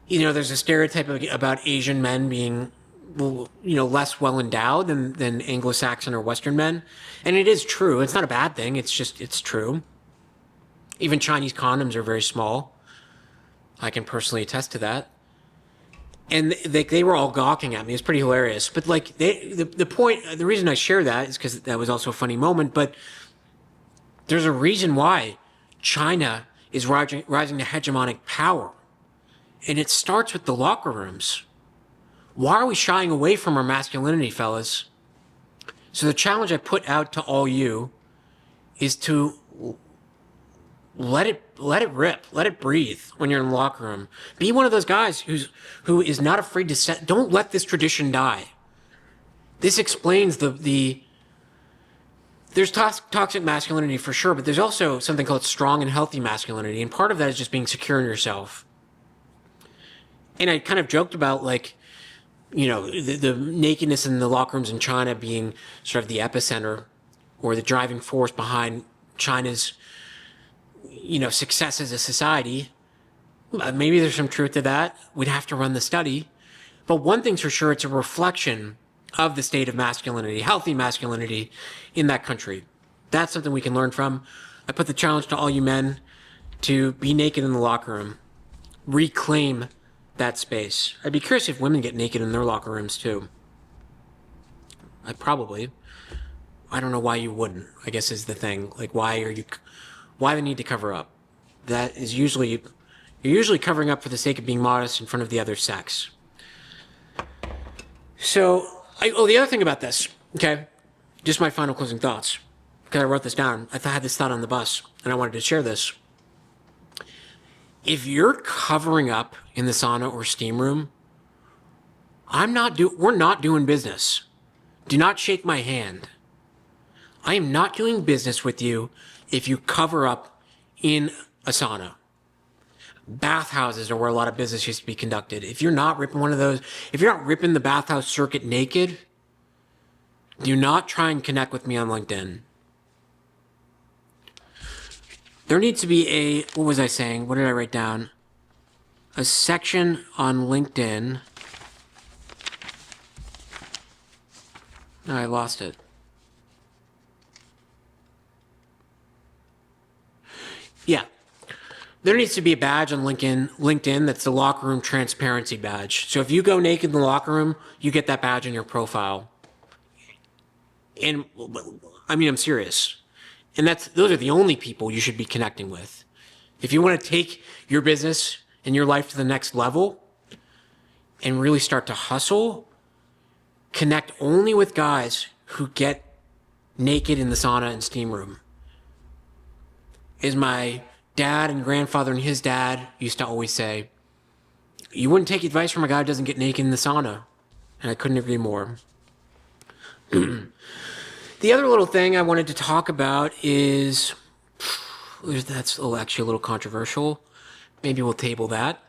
There's a stereotype about Asian men being, less well endowed than Anglo-Saxon or Western men. And it is true. It's not a bad thing. It's true. Even Chinese condoms are very small. I can personally attest to that. And they were all gawking at me. It's pretty hilarious. But like the reason I share that is because that was also a funny moment. But there's a reason why China is rising to hegemonic power. And it starts with the locker rooms. Why are we shying away from our masculinity, fellas? So the challenge I put out to all you is to let it rip, let it breathe when you're in the locker room. Be one of those guys who is not afraid to set. Don't let this tradition die. This explains there's toxic masculinity for sure, but there's also something called strong and healthy masculinity, and part of that is just being secure in yourself. And I kind of joked about, like, the nakedness in the locker rooms in China being sort of the epicenter or the driving force behind China's, success as a society. Maybe there's some truth to that. We'd have to run the study. But one thing's for sure, it's a reflection of the state of masculinity, healthy masculinity in that country. That's something we can learn from. I put the challenge to all you men to be naked in the locker room. Reclaim that space. I'd be curious if women get naked in their locker rooms too. I don't know why you wouldn't, I guess is the thing. Like, why the need to cover up? That is you're usually covering up for the sake of being modest in front of the other sex. So, the other thing about this, okay, just my final closing thoughts, because I wrote this down. I had this thought on the bus, and I wanted to share this. If you're covering up in the sauna or steam room, we're not doing business. Do not shake my hand. I am not doing business with you if you cover up in a sauna. Bathhouses are where a lot of business used to be conducted. If you're not ripping the bathhouse circuit naked, do not try and connect with me on LinkedIn. There needs to be what was I saying? What did I write down? A section on LinkedIn. No, I lost it. Yeah. There needs to be a badge on LinkedIn that's the locker room transparency badge. So if you go naked in the locker room, you get that badge on your profile. And I mean, I'm serious. And those are the only people you should be connecting with. If you want to take your business and your life to the next level and really start to hustle, connect only with guys who get naked in the sauna and steam room. As my dad and grandfather and his dad used to always say, you wouldn't take advice from a guy who doesn't get naked in the sauna. And I couldn't agree more. The other little thing I wanted to talk about is, that's actually a little controversial. Maybe we'll table that.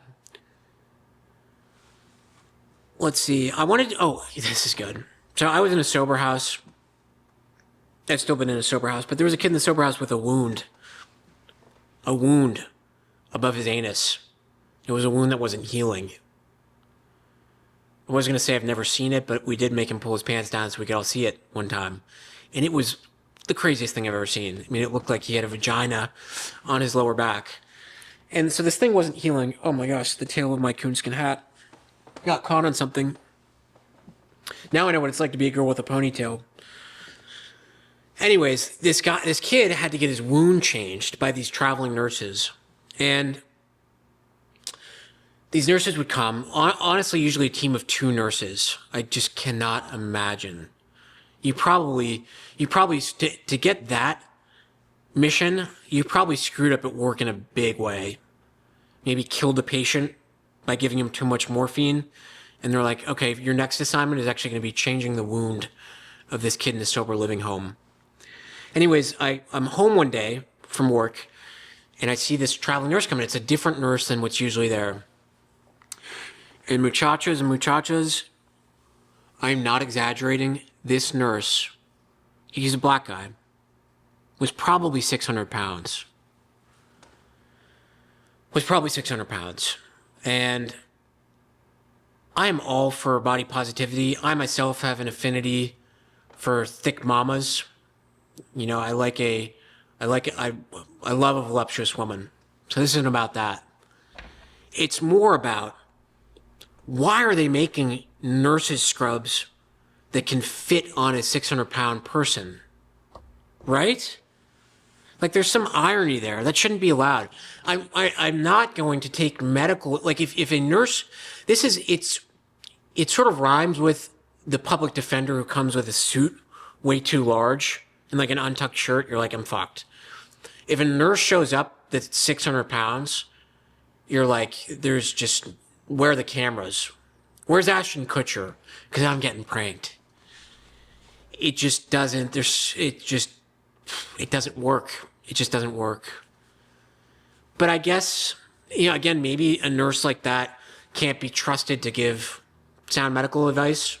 Let's see. This is good. So I was in a sober house. I've still been in a sober house, but there was a kid in the sober house with a wound above his anus. It was a wound that wasn't healing. I was going to say I've never seen it, but we did make him pull his pants down so we could all see it one time. And it was the craziest thing I've ever seen. I mean, it looked like he had a vagina on his lower back. And so this thing wasn't healing. Oh my gosh, the tail of my coonskin hat got caught on something. Now I know what it's like to be a girl with a ponytail. Anyways, this kid had to get his wound changed by these traveling nurses. And these nurses would come, honestly, usually a team of 2 nurses. I just cannot imagine. You probably, to get that mission, you probably screwed up at work in a big way. Maybe killed the patient by giving him too much morphine. And they're like, okay, your next assignment is actually going to be changing the wound of this kid in the sober living home. Anyways, I'm home one day from work, and I see this traveling nurse coming. It's a different nurse than what's usually there. And muchachas, I'm not exaggerating, this nurse, he's a black guy, was probably 600 pounds. And I am all for body positivity. I myself have an affinity for thick mamas. You know, I love a voluptuous woman. So this isn't about that. It's more about, why are they making nurses scrubs that can fit on a 600-pound person? Right? Like, there's some irony there. That shouldn't be allowed. I'm not going to take medical, like, if a nurse, it sort of rhymes with the public defender who comes with a suit way too large and like an untucked shirt, you're like, I'm fucked. If a nurse shows up that's 600 pounds, you're like, there's just, where are the cameras? Where's Ashton Kutcher? Because I'm getting pranked. It just doesn't, it doesn't work. It just doesn't work. But I guess, again, maybe a nurse like that can't be trusted to give sound medical advice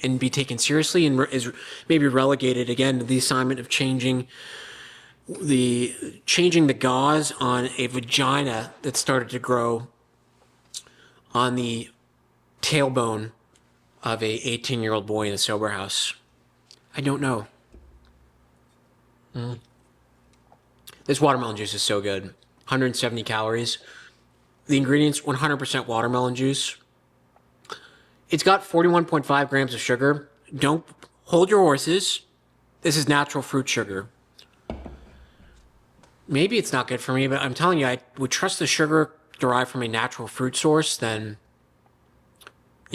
and be taken seriously, and is maybe relegated again to the assignment of changing the gauze on a vagina that started to grow on the tailbone of a 18-year-old boy in a sober house. I don't know. This watermelon juice is so good. 170 calories. The ingredients, 100% watermelon juice. It's got 41.5 grams of sugar. Don't hold your horses. This is natural fruit sugar. Maybe it's not good for me, but I'm telling you, I would trust the sugar derived from a natural fruit source than,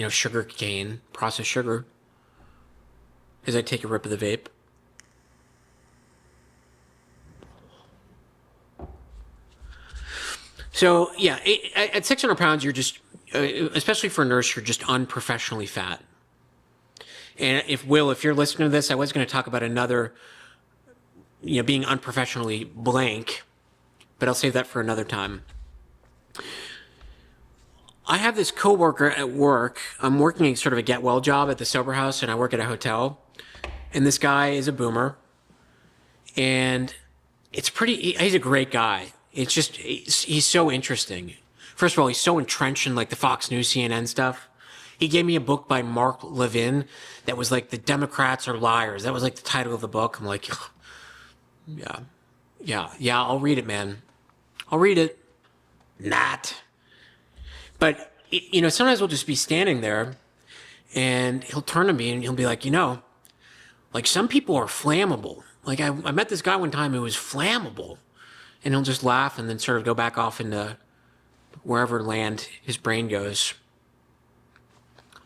sugar cane, processed sugar. As I take a rip of the vape. So, yeah, at 600 pounds, you're just, especially for a nurse, you're just unprofessionally fat. And if you're listening to this, I was going to talk about another, being unprofessionally blank, but I'll save that for another time. I have this coworker at work. I'm working sort of a get well job at the sober house, and I work at a hotel. And this guy is a boomer. And he's a great guy. It's just, he's so interesting. First of all, he's so entrenched in like the Fox News, CNN stuff. He gave me a book by Mark Levin that was like, The Democrats Are Liars. That was like the title of the book. I'm like, yeah, I'll read it, man. I'll read it. Not. But, sometimes we'll just be standing there and he'll turn to me and he'll be like, like some people are flammable. Like I met this guy one time who was flammable. And he'll just laugh and then sort of go back off into wherever land his brain goes.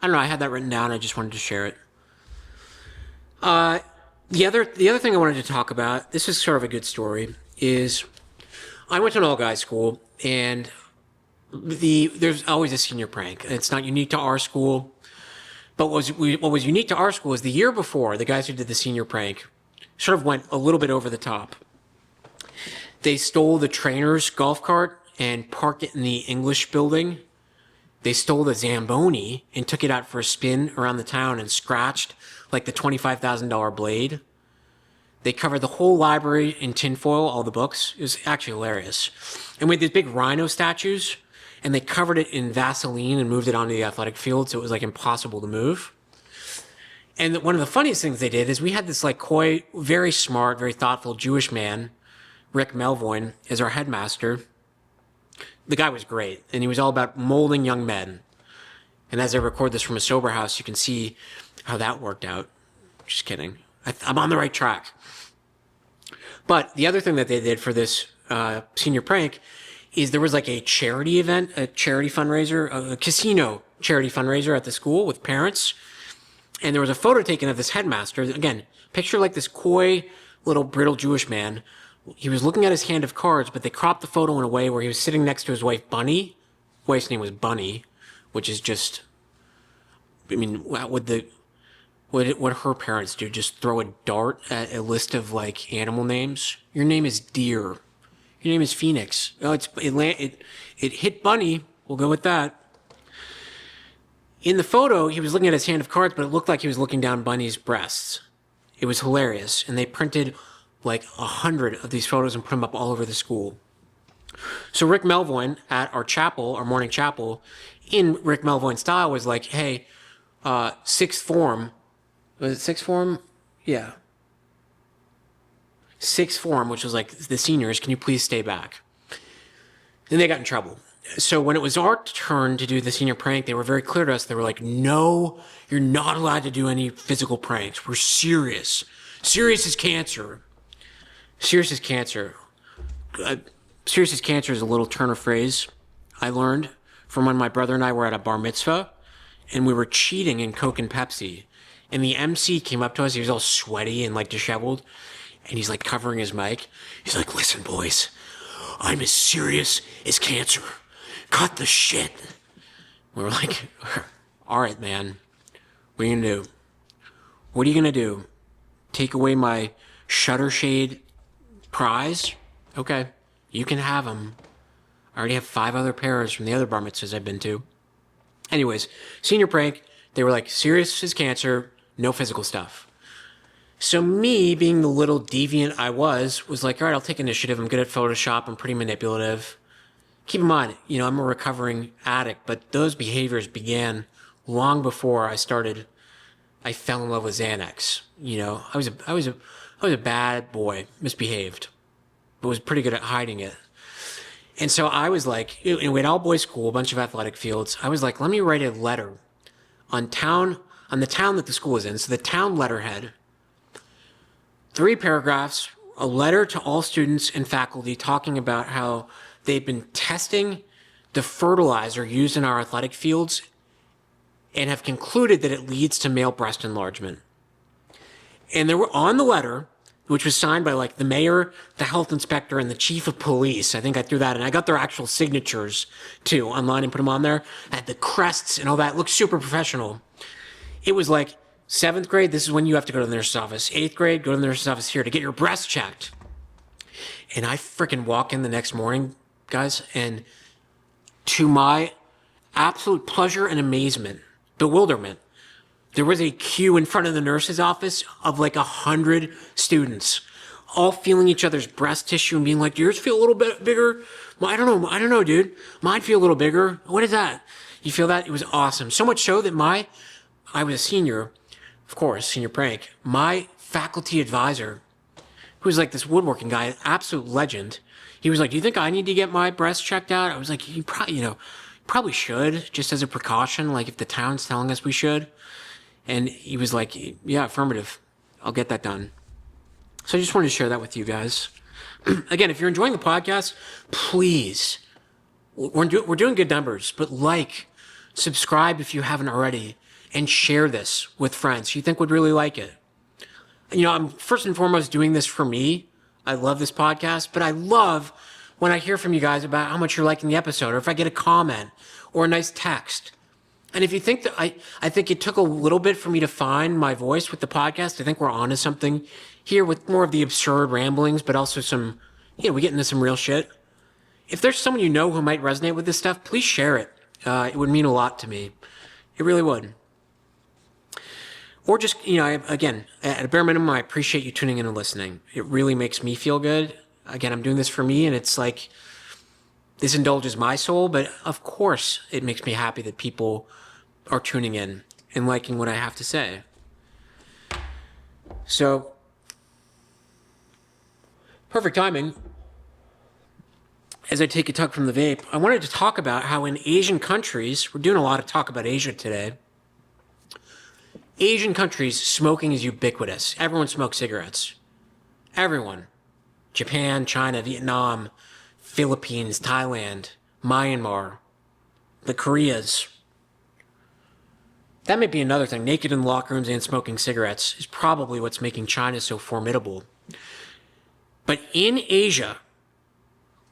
I don't know. I had that written down. I just wanted to share it. The other thing I wanted to talk about, this is sort of a good story, is I went to an all-guys school, and there's always a senior prank. It's not unique to our school. But what was unique to our school is the year before, the guys who did the senior prank sort of went a little bit over the top. They stole the trainer's golf cart and parked it in the English building. They stole the Zamboni and took it out for a spin around the town and scratched like the $25,000 blade. They covered the whole library in tinfoil, all the books. It was actually hilarious. And we had these big rhino statues, and they covered it in Vaseline and moved it onto the athletic field, so it was like impossible to move. And one of the funniest things they did is we had this like coy, very smart, very thoughtful Jewish man, Rick Melvoin, as our headmaster. The guy was great, and he was all about molding young men. And as I record this from a sober house, you can see how that worked out. Just kidding. I'm on the right track. But the other thing that they did for this senior prank is there was like a charity event, a charity fundraiser, a casino charity fundraiser at the school with parents. And there was a photo taken of this headmaster. Again, picture like this coy little brittle Jewish man. He was looking at his hand of cards, but they cropped the photo in a way where he was sitting next to his wife, Bunny. His wife's name was Bunny, which is just, would her parents do? Just throw a dart at a list of like animal names? Your name is Deer. Your name is Phoenix. Oh, it hit Bunny. We'll go with that. In the photo, he was looking at his hand of cards, but it looked like he was looking down Bunny's breasts. It was hilarious, and they printed like 100 of these photos and put them up all over the school. So Rick Melvoin at our chapel, our morning chapel, in Rick Melvoin style was like, hey, sixth form, was it sixth form? Yeah. Sixth form, which was like the seniors, can you please stay back? Then they got in trouble. So when it was our turn to do the senior prank, they were very clear to us. They were like, no, you're not allowed to do any physical pranks. We're serious. Serious as cancer. Serious as cancer. Serious as cancer is a little turn of phrase I learned from when my brother and I were at a bar mitzvah, and we were cheating in Coke and Pepsi. And the MC came up to us. He was all sweaty and like disheveled. And he's like covering his mic. He's like, listen, boys, I'm as serious as cancer. Cut the shit. We were like, all right, man. What are you going to do? What are you going to do? Take away my shutter shade prize? Okay, you can have them. I already have 5 other pairs from the other bar mitzvahs I've been to. Anyways, senior prank. They were like, serious as cancer, no physical stuff. So me, being the little deviant I was like, all right, I'll take initiative. I'm good at Photoshop. I'm pretty manipulative. Keep in mind, I'm a recovering addict, but those behaviors began long before I fell in love with Xanax. I was a bad boy, misbehaved, but was pretty good at hiding it. And so I was like, we had all boys school, a bunch of athletic fields. I was like, let me write a letter on the town that the school is in. So the town letterhead, 3 paragraphs, a letter to all students and faculty talking about how they've been testing the fertilizer used in our athletic fields and have concluded that it leads to male breast enlargement. And there were on the letter, which was signed by like the mayor, the health inspector, and the chief of police. I think I threw that in. I got their actual signatures too online and put them on there. I had the crests and all that. It looked super professional. It was like 7th grade, this is when you have to go to the nurse's office. 8th grade, go to the nurse's office here to get your breast checked. And I freaking walk in the next morning, guys, and to my absolute pleasure and amazement, bewilderment, there was a queue in front of the nurse's office of like 100 students, all feeling each other's breast tissue and being like, do yours feel a little bit bigger? Well, I don't know, dude. Mine feel a little bigger. What is that? You feel that? It was awesome. So much so that I was a senior, of course, senior prank. My faculty advisor, who was like this woodworking guy, an absolute legend, he was like, do you think I need to get my breast checked out? I was like, you probably should, just as a precaution, like if the town's telling us we should. And he was like, yeah, affirmative. I'll get that done. So I just wanted to share that with you guys. Again, if you're enjoying the podcast, please, we're doing good numbers, but subscribe if you haven't already, and share this with friends you think would really like it. I'm first and foremost doing this for me. I love this podcast, but I love when I hear from you guys about how much you're liking the episode, or if I get a comment or a nice text. And if you think that I think it took a little bit for me to find my voice with the podcast. I think we're onto something here with more of the absurd ramblings, but also some, we get into some real shit. If there's someone who might resonate with this stuff, please share it. It would mean a lot to me. It really would. Or just, again, at a bare minimum, I appreciate you tuning in and listening. It really makes me feel good. Again, I'm doing this for me, and it's like, this indulges my soul, but of course it makes me happy that people are tuning in and liking what I have to say. So, perfect timing. As I take a tug from the vape, I wanted to talk about how in Asian countries, we're doing a lot of talk about Asia today. Asian countries, smoking is ubiquitous. Everyone smokes cigarettes. Everyone. Japan, China, Vietnam, Philippines, Thailand, Myanmar, the Koreas. That may be another thing. Naked in locker rooms and smoking cigarettes is probably what's making China so formidable. But in Asia,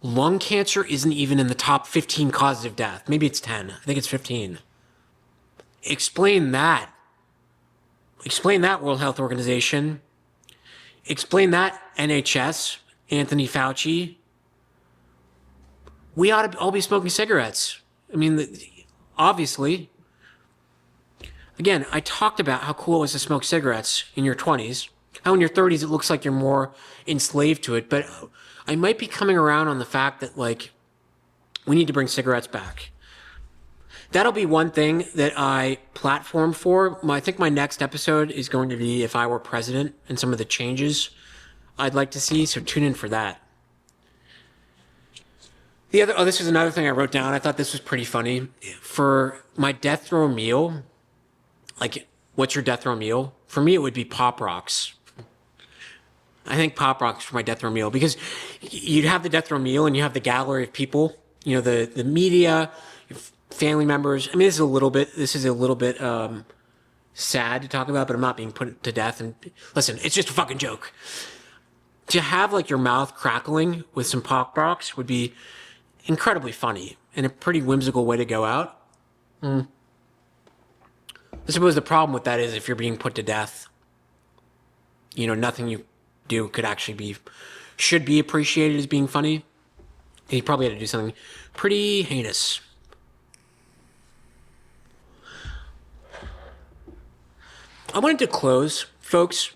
lung cancer isn't even in the top 15 causes of death. Maybe it's 10. I think it's 15. Explain that. Explain that, World Health Organization. Explain that, NHS, Anthony Fauci. We ought to all be smoking cigarettes. I mean, obviously. Again, I talked about how cool it was to smoke cigarettes in your 20s. How in your 30s it looks like you're more enslaved to it. But I might be coming around on the fact that, we need to bring cigarettes back. That'll be one thing that I platform for. I think my next episode is going to be if I were president and some of the changes I'd like to see. So tune in for that. This is another thing I wrote down. I thought this was pretty funny. For my death row meal, what's your death row meal? For me, it would be Pop Rocks. I think Pop Rocks for my death row meal, because you'd have the death row meal and you have the gallery of people, the media, family members. I mean, this is a little bit sad to talk about, but I'm not being put to death. And listen, it's just a fucking joke. To have like your mouth crackling with some pop rocks would be incredibly funny and a pretty whimsical way to go out. I suppose the problem with that is if you're being put to death, you know, nothing you do could actually should be appreciated as being funny. He probably had to do something pretty heinous. I wanted to close, folks,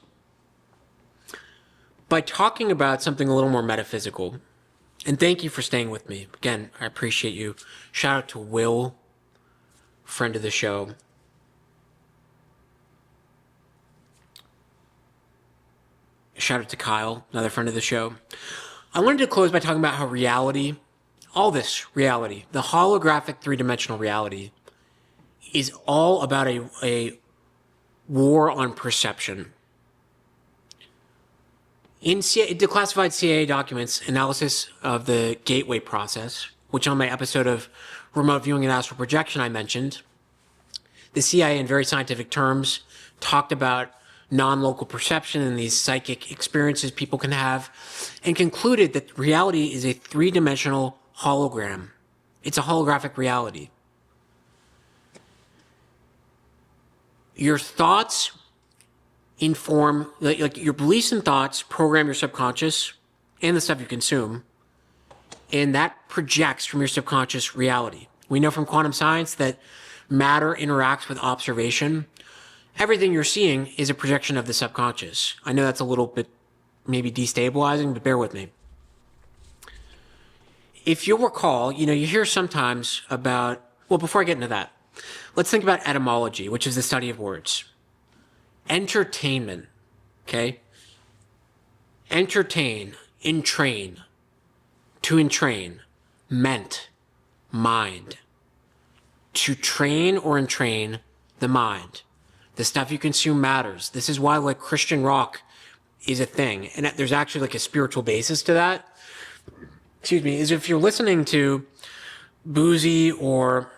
by talking about something a little more metaphysical. And thank you for staying with me. Again, I appreciate you. Shout out to Will, friend of the show. Shout out to Kyle, another friend of the show. I wanted to close by talking about how reality, all this reality, the holographic three-dimensional reality, is all about a war on perception. In declassified CIA documents, analysis of the gateway process, which on my episode of remote viewing and astral projection I mentioned, the CIA in very scientific terms talked about non-local perception and these psychic experiences people can have, and concluded that reality is a three-dimensional hologram. It's a holographic reality. Your thoughts inform, like your beliefs and thoughts program your subconscious and the stuff you consume, and that projects from your subconscious reality. We know from quantum science that matter interacts with observation. Everything you're seeing is a projection of the subconscious. I know that's a little bit maybe destabilizing, but bear with me. If you'll recall, you hear sometimes about, well, before I get into that, let's think about etymology, which is the study of words. Entertainment, okay? Entertain, entrain, to entrain, meant, mind. To train or entrain the mind. The stuff you consume matters. This is why like Christian rock is a thing. And there's actually like a spiritual basis to that. Excuse me, is if you're listening to Boozy or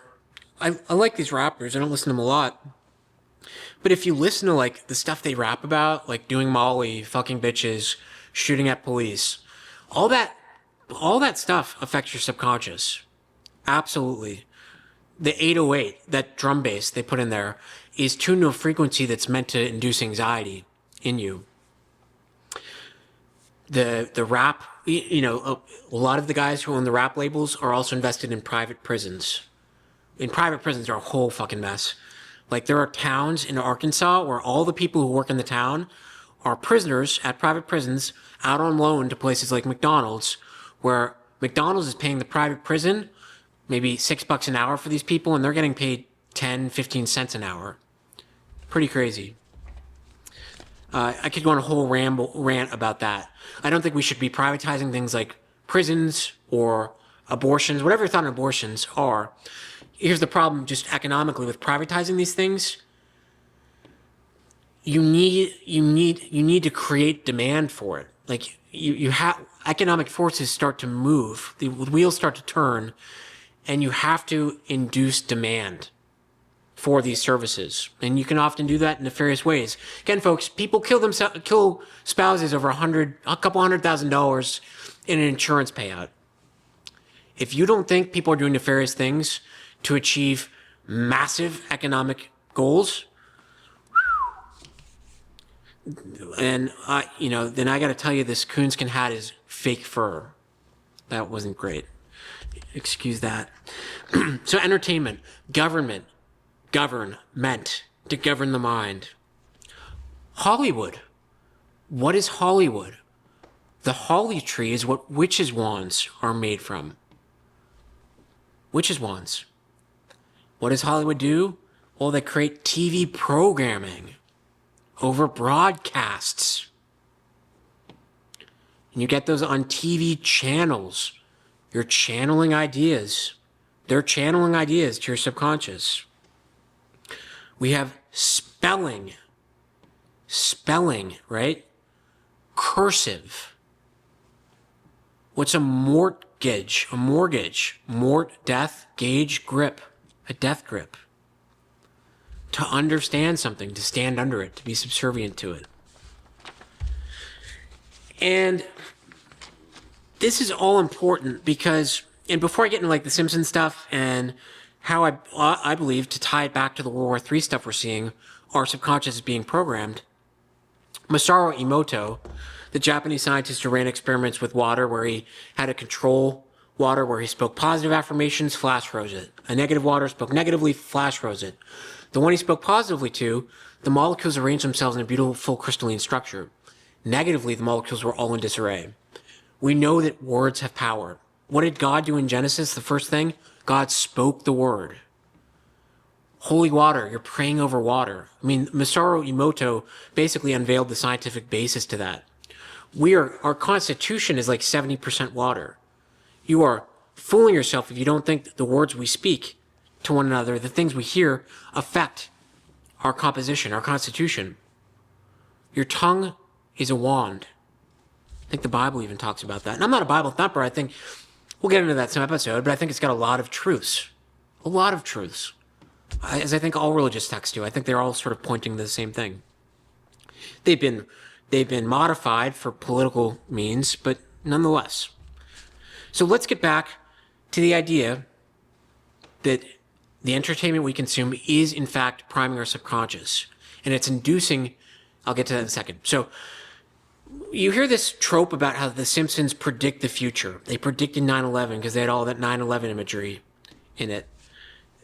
I like these rappers. I don't listen to them a lot. But if you listen to like the stuff they rap about, like doing Molly, fucking bitches, shooting at police, all that stuff affects your subconscious. Absolutely. The 808, that drum bass they put in there, is tuned to a frequency that's meant to induce anxiety in you. The rap, a lot of the guys who own the rap labels are also invested in private prisons. And private prisons are a whole fucking mess. Like there are towns in Arkansas where all the people who work in the town are prisoners at private prisons out on loan to places like McDonald's, where McDonald's is paying the private prison maybe $6 an hour for these people, and they're getting paid 10, 15 cents an hour. Pretty crazy. I could go on a whole rant about that. I don't think we should be privatizing things like prisons or abortions, whatever your thought on abortions are. Here's the problem just economically with privatizing these things. You need to create demand for it. Like you have economic forces start to move, the wheels start to turn, and you have to induce demand for these services. And you can often do that in nefarious ways. Again, folks, people kill spouses over a couple $100,000 in an insurance payout. If you don't think people are doing nefarious things to achieve massive economic goals, and then I got to tell you, this coonskin hat is fake fur. That wasn't great. Excuse that. So entertainment, government, meant to govern the mind. Hollywood. What is Hollywood? The holly tree is what witches' wands are made from. Witches' wands. What does Hollywood do? Well, they create TV programming over broadcasts. And you get those on TV channels. You're channeling ideas. They're channeling ideas to your subconscious. We have spelling. Spelling, right? Cursive. What's a mortgage? A mortgage. Mort, death, gauge, grip. A death grip. to understand something, to stand under it, to be subservient to it. And this is all important because, and before I get into like the Simpsons stuff and how I believe, to tie it back to the World War III stuff we're seeing, our subconscious is being programmed. Masaru Emoto, the Japanese scientist who ran experiments with water where he had to control water, where he spoke positive affirmations, flash froze it. A negative water spoke negatively, flash froze it. The one he spoke positively to, the molecules arranged themselves in a beautiful crystalline structure. Negatively, the molecules were all in disarray. We know that words have power. What did God do in Genesis? The first thing, God spoke the word. Holy water, you're praying over water. I mean, Masaru Emoto basically unveiled the scientific basis to that. Our constitution is like 70% water. You are fooling yourself if you don't think that the words we speak to one another, the things we hear, affect our composition, our constitution. Your tongue is a wand. I think the Bible even talks about that. And I'm not a Bible thumper. I think we'll get into that some episode, but I think it's got a lot of truths. A lot of truths. As I think all religious texts do. I think they're all sort of pointing to the same thing. They've been modified for political means, but nonetheless. So let's get back to the idea that the entertainment we consume is in fact priming our subconscious. And it's inducing, I'll get to that in a second. So you hear this trope about how the Simpsons predict the future. They predicted 9/11 because they had all that 9/11 imagery in it.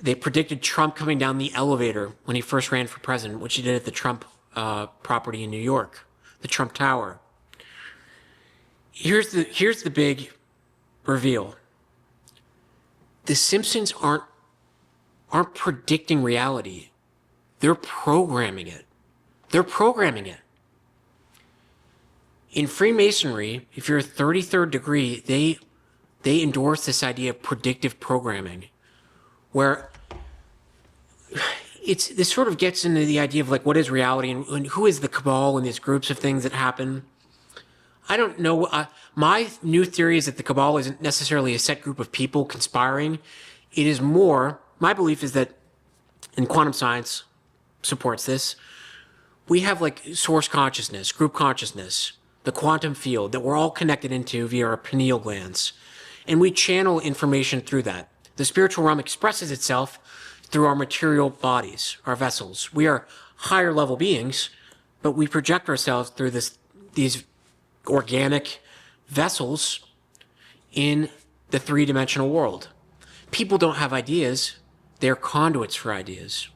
They predicted Trump coming down the elevator when he first ran for president, which he did at the Trump property in New York, the Trump Tower. Here's the big reveal. The Simpsons aren't predicting reality. They're programming it. They're programming it. In Freemasonry, if you're a 33rd degree, they endorse this idea of predictive programming, where this sort of gets into the idea of like what is reality and who is the cabal and these groups of things that happen. I don't know. My new theory is that the cabal isn't necessarily a set group of people conspiring. It is more, my belief is that, and quantum science supports this, we have like source consciousness, group consciousness, the quantum field that we're all connected into via our pineal glands. And we channel information through that. The spiritual realm expresses itself through our material bodies, our vessels. We are higher level beings, but we project ourselves through these organic vessels in the three-dimensional world. People don't have ideas. They're conduits for ideas.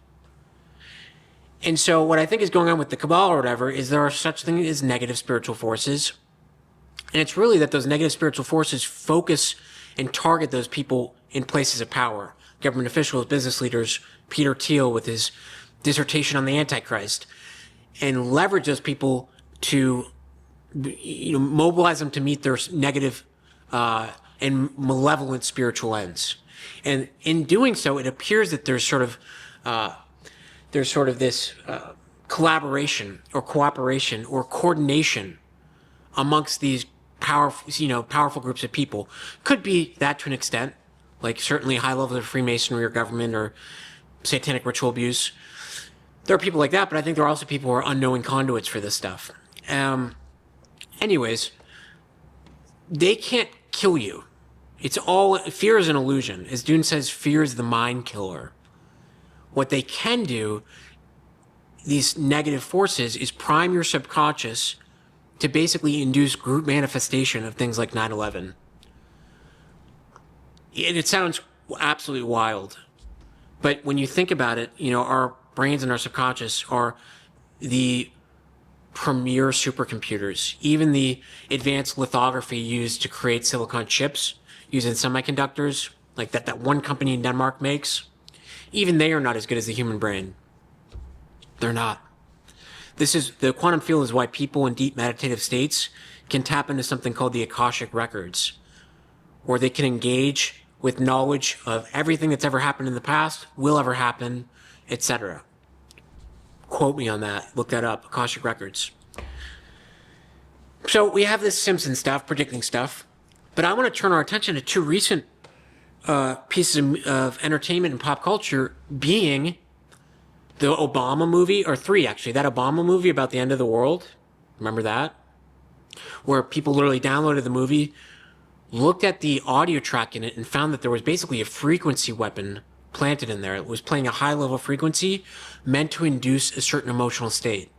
And so what I think is going on with the cabal or whatever is there are such things as negative spiritual forces. And it's really that those negative spiritual forces focus and target those people in places of power. Government officials, business leaders, Peter Thiel with his dissertation on the Antichrist, and leverage those people to mobilize them to meet their negative and malevolent spiritual ends. And in doing so, it appears that there's sort of this collaboration or cooperation or coordination amongst these powerful groups of people. Could be that to an extent, like certainly high levels of Freemasonry or government or satanic ritual abuse. There are people like that, but I think there are also people who are unknowing conduits for this stuff. Anyways, they can't kill you. It's all, fear is an illusion. As Dune says, fear is the mind killer. What they can do, these negative forces, is prime your subconscious to basically induce group manifestation of things like 9/11. And it sounds absolutely wild. But when you think about it, our brains and our subconscious are the premier supercomputers. Even the advanced lithography used to create silicon chips using semiconductors, like that one company in Denmark makes, even they are not as good as the human brain. They're not. The quantum field is why people in deep meditative states can tap into something called the Akashic records, where they can engage with knowledge of everything that's ever happened in the past, will ever happen, etc. Quote me on that. Look that up. Akashic records. So we have this Simpson stuff, predicting stuff, but I want to turn our attention to two recent pieces of entertainment and pop culture, being The Obama movie, or three actually, that Obama movie about the end of the world. Remember that? Where people literally downloaded the movie, looked at the audio track in it, and found that there was basically a frequency weapon planted in there. It was playing a high level frequency meant to induce a certain emotional state.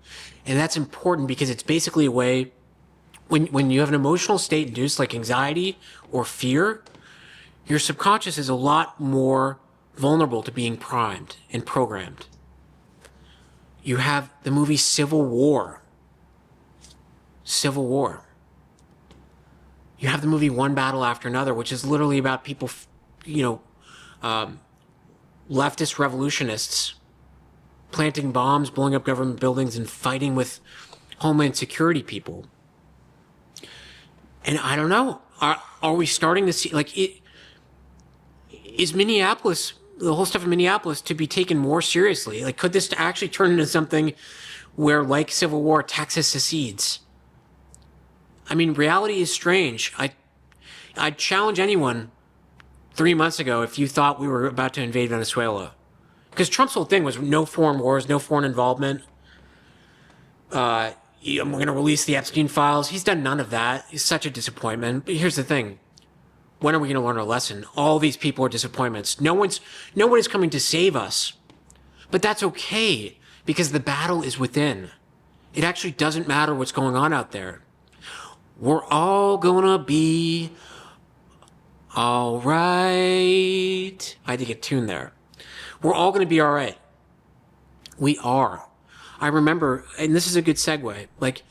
And that's important because it's basically a way, when you have an emotional state induced like anxiety or fear, your subconscious is a lot more vulnerable to being primed and programmed. You have the movie Civil War. Civil War. You have the movie One Battle After Another, which is literally about people, leftist revolutionists planting bombs, blowing up government buildings, and fighting with Homeland Security people. And I don't know, are we starting to see, like, is Minneapolis, the whole stuff in Minneapolis, to be taken more seriously? Like, could this actually turn into something where, like Civil War, Texas secedes? I mean, reality is strange. I'd challenge anyone 3 months ago if you thought we were about to invade Venezuela. Because Trump's whole thing was no foreign wars, no foreign involvement. We're going to release the Epstein files. He's done none of that. He's such a disappointment. But here's the thing. When are we going to learn our lesson? All these people are disappointments. No one is coming to save us. But that's okay, because the battle is within. It actually doesn't matter what's going on out there. We're all gonna be all right. I had to get tuned there. We're all gonna be all right. We are. I remember, and this is a good segue, like,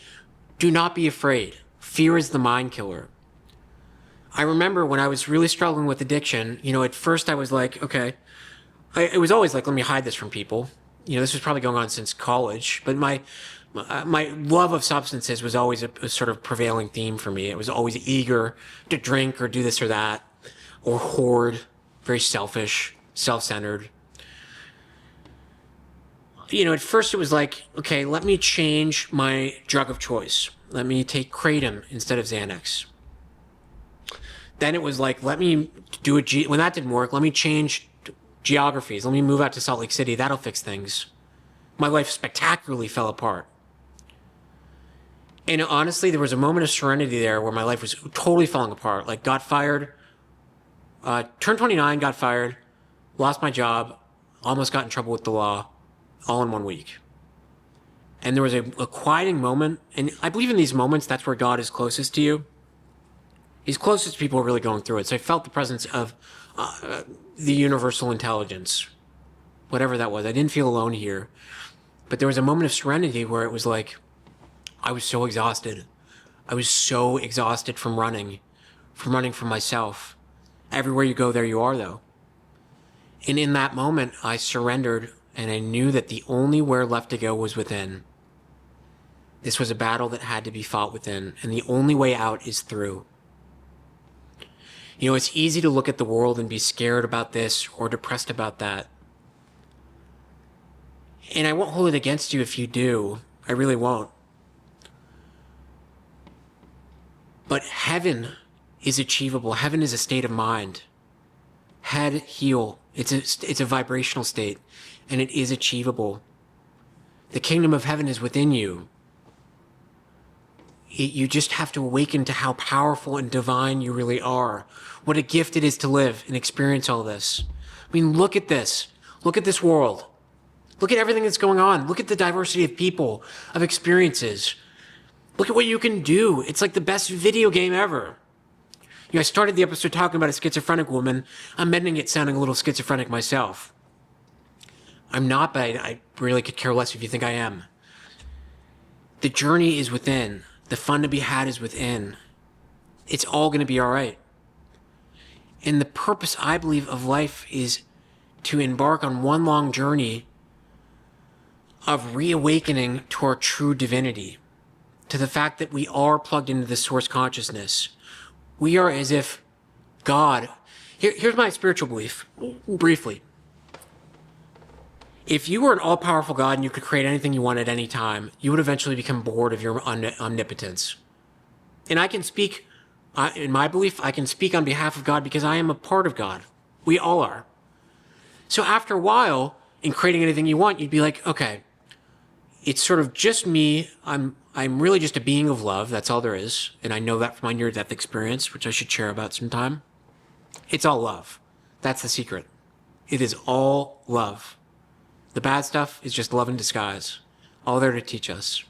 do not be afraid. Fear is the mind killer. I remember when I was really struggling with addiction, at first I was like, okay, it was always like, let me hide this from people. This was probably going on since college, but my love of substances was always a sort of prevailing theme for me. It was always eager to drink or do this or that, or hoard, very selfish, self-centered. At first it was like, okay, let me change my drug of choice. Let me take Kratom instead of Xanax. Then it was like, let me do when that didn't work, let me change geographies. Let me move out to Salt Lake City. That'll fix things. My life spectacularly fell apart. And honestly, there was a moment of serenity there where my life was totally falling apart. Like, got fired, turned 29, got fired, lost my job, almost got in trouble with the law, all in 1 week. And there was a quieting moment. And I believe in these moments, that's where God is closest to you. He's closest to people who are really going through it. So I felt the presence of the universal intelligence, whatever that was. I didn't feel alone here. But there was a moment of serenity where it was like, I was so exhausted. I was so exhausted from running from myself. Everywhere you go, there you are, though. And in that moment, I surrendered, and I knew that the only where left to go was within. This was a battle that had to be fought within, and the only way out is through. It's easy to look at the world and be scared about this or depressed about that. And I won't hold it against you if you do. I really won't. But heaven is achievable. Heaven is a state of mind. Head, heel. It's a vibrational state, and it is achievable. The kingdom of heaven is within you. You just have to awaken to how powerful and divine you really are. What a gift it is to live and experience all this. I mean, look at this. Look at this world. Look at everything that's going on. Look at the diversity of people, of experiences. Look at what you can do. It's like the best video game ever. I started the episode talking about a schizophrenic woman. I'm ending it sounding a little schizophrenic myself. I'm not, but I really could care less if you think I am. The journey is within. The fun to be had is within. It's all going to be all right. And the purpose, I believe, of life is to embark on one long journey of reawakening to our true divinity, to the fact that we are plugged into the source consciousness. We are as if God... Here's my spiritual belief, briefly. If you were an all-powerful God and you could create anything you want at any time, you would eventually become bored of your omnipotence. And I can speak, in my belief, I can speak on behalf of God because I am a part of God. We all are. So after a while, in creating anything you want, you'd be like, okay, it's sort of just me. I'm really just a being of love. That's all there is. And I know that from my near-death experience, which I should share about sometime. It's all love. That's the secret. It is all love. The bad stuff is just love in disguise. All there to teach us.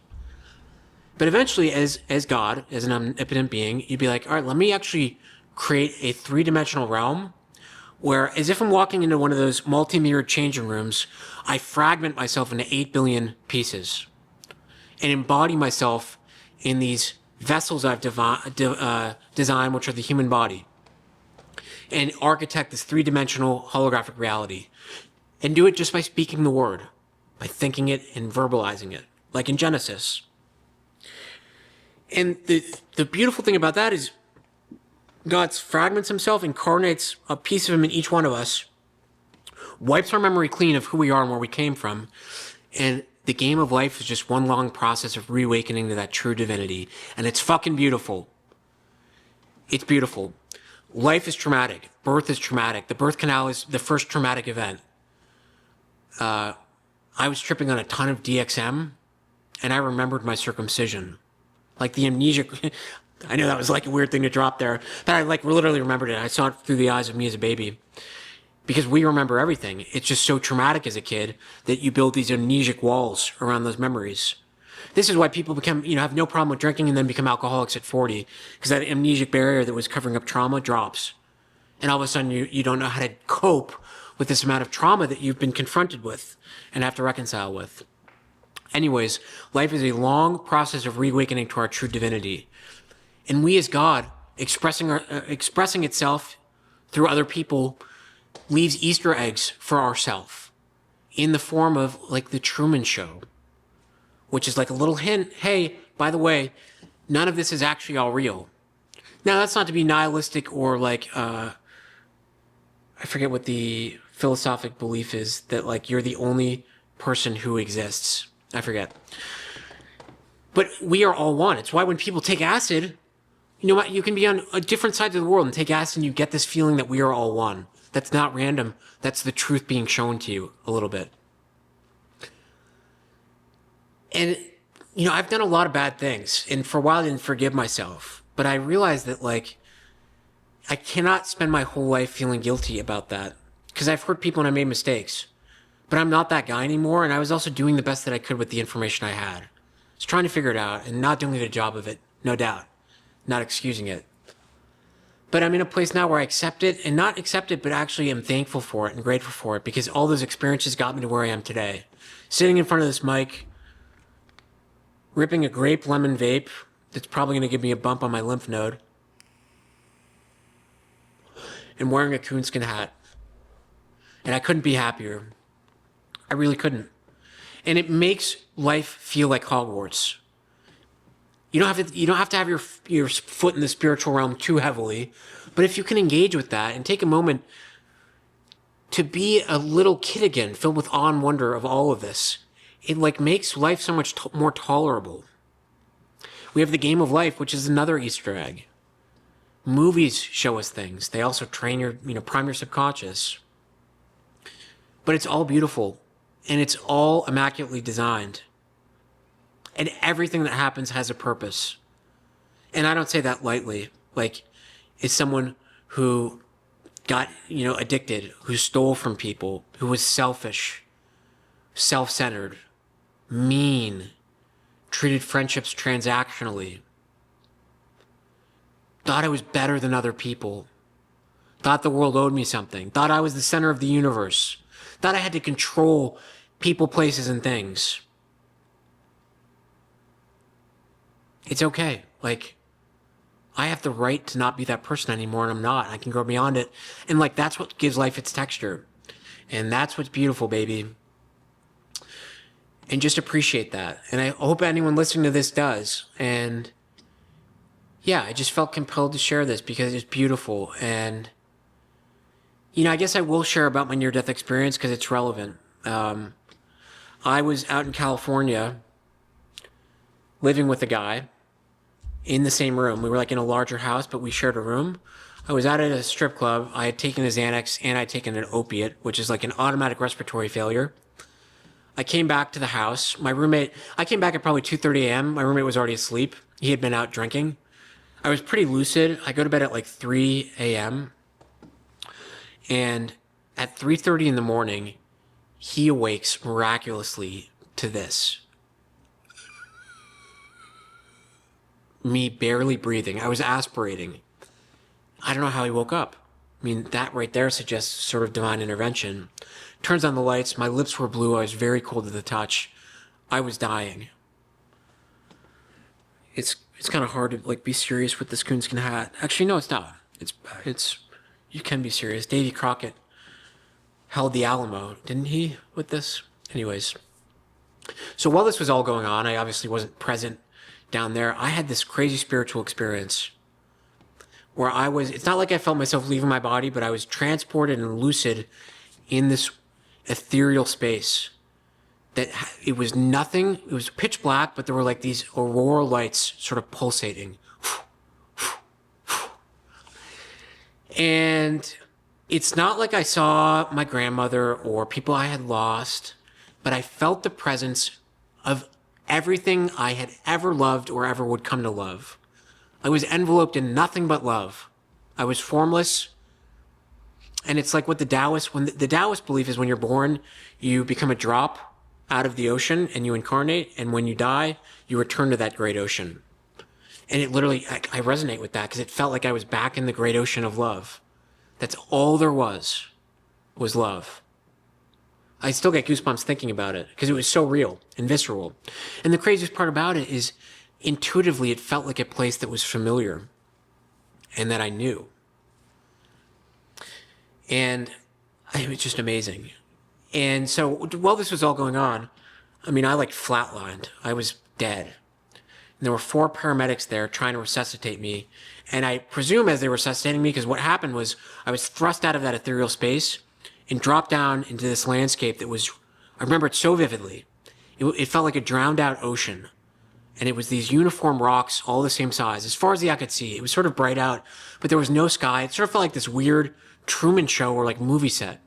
But eventually, as God, as an omnipotent being, you'd be like, all right, let me actually create a three-dimensional realm where, as if I'm walking into one of those multi-mirrored changing rooms, I fragment myself into 8 billion pieces and embody myself in these vessels I've designed, which are the human body, and architect this three-dimensional holographic reality. And do it just by speaking the word, by thinking it and verbalizing it, like in Genesis. And the beautiful thing about that is God fragments himself, incarnates a piece of him in each one of us, wipes our memory clean of who we are and where we came from, and the game of life is just one long process of reawakening to that true divinity. And it's fucking beautiful. It's beautiful. Life is traumatic. Birth is traumatic. The birth canal is the first traumatic event. I was tripping on a ton of DXM, and I remembered my circumcision. Like the amnesia. I know that was like a weird thing to drop there, but I like literally remembered it. I saw it through the eyes of me as a baby. Because we remember everything. It's just so traumatic as a kid that you build these amnesic walls around those memories. This is why people become, have no problem with drinking and then become alcoholics at 40. Because that amnesic barrier that was covering up trauma drops. And all of a sudden you don't know how to cope with this amount of trauma that you've been confronted with and have to reconcile with. Anyways, life is a long process of reawakening to our true divinity. And we as God, expressing itself through other people, leaves Easter eggs for ourselves in the form of like the Truman Show, which is like a little hint, hey, by the way, none of this is actually all real. Now, that's not to be nihilistic or like, I forget what the philosophic belief is, that like you're the only person who exists. I forget. But we are all one. It's why when people take acid, you can be on a different side of the world and take acid and you get this feeling that we are all one. That's not random. That's the truth being shown to you a little bit. And, I've done a lot of bad things. And for a while I didn't forgive myself. But I realized that, like, I cannot spend my whole life feeling guilty about that. Because I've hurt people and I made mistakes. But I'm not that guy anymore. And I was also doing the best that I could with the information I had. I was trying to figure it out and not doing a good job of it. No doubt. Not excusing it. But I'm in a place now where I accept it, and not accept it, but actually am thankful for it and grateful for it, because all those experiences got me to where I am today. Sitting in front of this mic, ripping a grape lemon vape that's probably going to give me a bump on my lymph node, and wearing a coonskin hat. And I couldn't be happier. I really couldn't. And it makes life feel like Hogwarts. You don't have to have your foot in the spiritual realm too heavily, but if you can engage with that and take a moment to be a little kid again, filled with awe and wonder of all of this, it like makes life so much more tolerable. We have the game of life, which is another Easter egg. Movies show us things. They also train prime your subconscious. But it's all beautiful, and it's all immaculately designed. And everything that happens has a purpose. And I don't say that lightly. Like, it's someone who got, addicted, who stole from people, who was selfish, self-centered, mean, treated friendships transactionally, thought I was better than other people, thought the world owed me something, thought I was the center of the universe, thought I had to control people, places, and things. It's okay. Like, I have the right to not be that person anymore, and I'm not. I can grow beyond it. And, like, that's what gives life its texture. And that's what's beautiful, baby. And just appreciate that. And I hope anyone listening to this does. And, yeah, I just felt compelled to share this because it's beautiful. And, I guess I will share about my near-death experience because it's relevant. I was out in California living with a guy in the same room. We were like in a larger house, but we shared a room. I was out at a strip club. I had taken a Xanax and I had taken an opiate, which is like an automatic respiratory failure. I came back to the house. I came back at probably 2:30 a.m. My roommate was already asleep. He had been out drinking. I was pretty lucid. I go to bed at like 3 a.m. And at 3:30 in the morning, he awakes miraculously to this. Me barely breathing. I was aspirating. I don't know how he woke up. I mean, that right there suggests sort of divine intervention. Turns on the lights. My lips were blue. I was very cold to the touch. I was dying. It's kind of hard to like be serious with this coonskin hat. Actually, no, it's not. It's you can be serious. Davy Crockett held the Alamo, didn't he, with this? Anyways. So while this was all going on, I obviously wasn't present down there. I had this crazy spiritual experience where it's not like I felt myself leaving my body, but I was transported and lucid in this ethereal space that it was nothing. It was pitch black, but there were like these auroral lights sort of pulsating. And it's not like I saw my grandmother or people I had lost, but I felt the presence of everything I had ever loved or ever would come to love. I was enveloped in nothing but love. I was formless. And it's like what the Taoist belief is, when you're born, you become a drop out of the ocean and you incarnate. And when you die, you return to that great ocean. And it literally, I resonate with that because it felt like I was back in the great ocean of love. That's all there was love. I still get goosebumps thinking about it because it was so real and visceral. And the craziest part about it is intuitively it felt like a place that was familiar and that I knew. And it was just amazing. And so while this was all going on, I mean, I like flatlined. I was dead. And there were 4 paramedics there trying to resuscitate me. And I presume as they were resuscitating me, because what happened was I was thrust out of that ethereal space and dropped down into this landscape that was, I remember it so vividly. It felt like a drowned out ocean. And it was these uniform rocks, all the same size. As far as the eye could see, it was sort of bright out, but there was no sky. It sort of felt like this weird Truman Show or like movie set.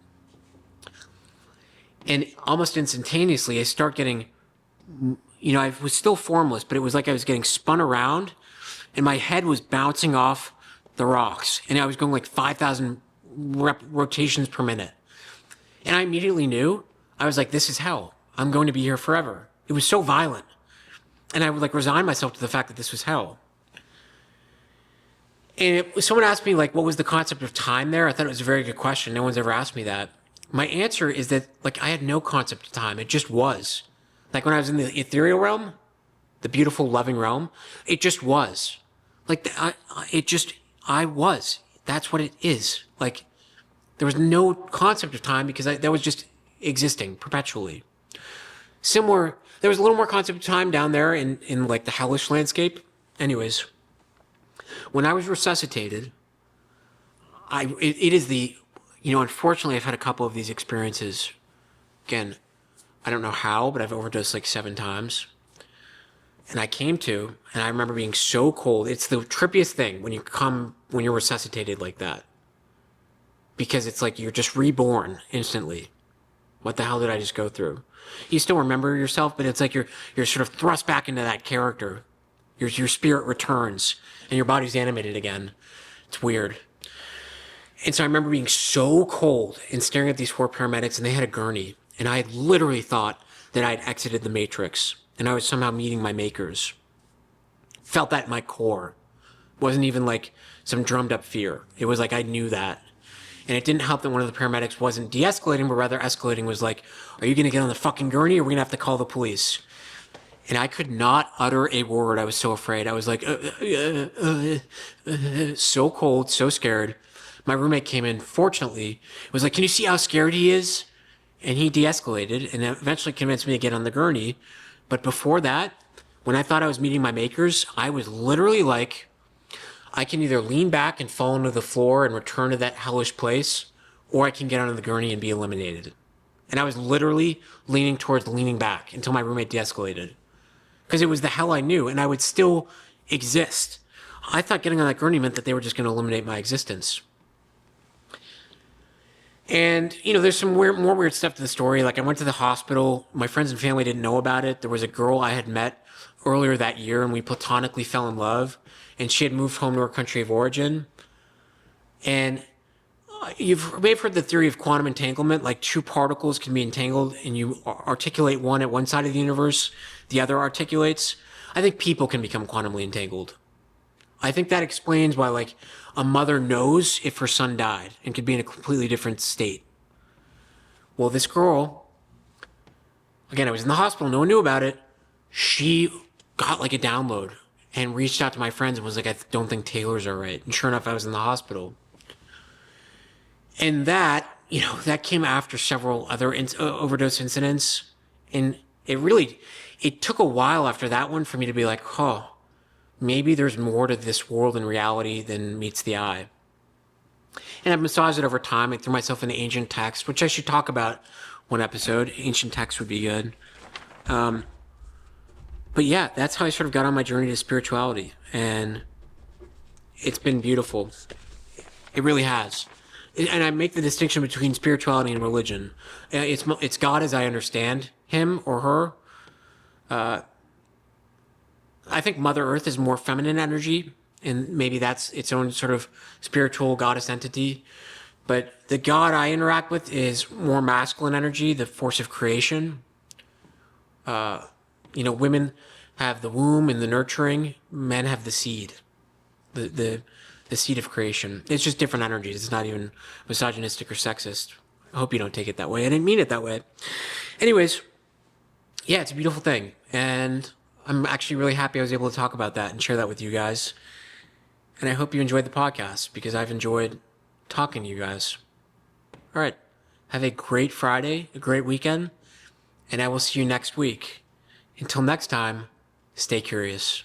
And almost instantaneously, I start getting, I was still formless, but it was like I was getting spun around and my head was bouncing off the rocks. And I was going like 5,000 rotations per minute. And I immediately knew, I was like, this is hell. I'm going to be here forever. It was so violent. And I would like resign myself to the fact that this was hell. And someone asked me like, what was the concept of time there? I thought it was a very good question. No one's ever asked me that. My answer is that like I had no concept of time. It just was. Like when I was in the ethereal realm, the beautiful, loving realm, it just was. Like I was. That's what it is. Like there was no concept of time because that was just existing perpetually. Similar, there was a little more concept of time down there in like the hellish landscape. Anyways, when I was resuscitated, it is the, unfortunately I've had a couple of these experiences. Again, I don't know how, but I've overdosed like 7 times. And I came to, and I remember being so cold. It's the trippiest thing when you're resuscitated like that. Because it's like you're just reborn instantly. What the hell did I just go through? You still remember yourself, but it's like you're sort of thrust back into that character. Your spirit returns, and your body's animated again. It's weird. And so I remember being so cold and staring at these 4 paramedics, and they had a gurney. And I had literally thought that I had exited the Matrix, and I was somehow meeting my makers. Felt that in my core. Wasn't even like some drummed up fear. It was like I knew that. And it didn't help that one of the paramedics wasn't de-escalating, but rather escalating, was like, are you going to get on the fucking gurney or are we going to have to call the police? And I could not utter a word. I was so afraid. I was like, so cold, so scared. My roommate came in, fortunately, was like, can you see how scared he is? And he de-escalated and eventually convinced me to get on the gurney. But before that, when I thought I was meeting my makers, I was literally like, I can either lean back and fall into the floor and return to that hellish place, or I can get onto the gurney and be eliminated. And I was literally leaning towards leaning back until my roommate de-escalated. Because it was the hell I knew, and I would still exist. I thought getting on that gurney meant that they were just going to eliminate my existence. And, there's some more weird stuff to the story. Like, I went to the hospital. My friends and family didn't know about it. There was a girl I had met earlier that year, and we platonically fell in love. And she had moved home to her country of origin. And you may have heard the theory of quantum entanglement. Like, two particles can be entangled, and you articulate one at one side of the universe, the other articulates. I think people can become quantumly entangled. I think that explains why, like, a mother knows if her son died and could be in a completely different state. Well, this girl, again, I was in the hospital, no one knew about it. She got like a download and reached out to my friends and was like, I don't think Taylor's all right. And sure enough, I was in the hospital. And that, that came after several other overdose incidents. And it took a while after that one for me to be like, oh, maybe there's more to this world and reality than meets the eye. And I've massaged it over time. I threw myself into ancient text, which I should talk about one episode. Ancient text would be good. But yeah, that's how I sort of got on my journey to spirituality. And it's been beautiful. It really has. And I make the distinction between spirituality and religion. It's God as I understand him or her. I think Mother Earth is more feminine energy, and maybe that's its own sort of spiritual goddess entity. But the God I interact with is more masculine energy, the force of creation. Women have the womb and the nurturing. Men have the seed, the seed of creation. It's just different energies. It's not even misogynistic or sexist. I hope you don't take it that way. I didn't mean it that way. Anyways, yeah, it's a beautiful thing. And I'm actually really happy I was able to talk about that and share that with you guys. And I hope you enjoyed the podcast because I've enjoyed talking to you guys. All right. Have a great Friday, a great weekend, and I will see you next week. Until next time, stay curious.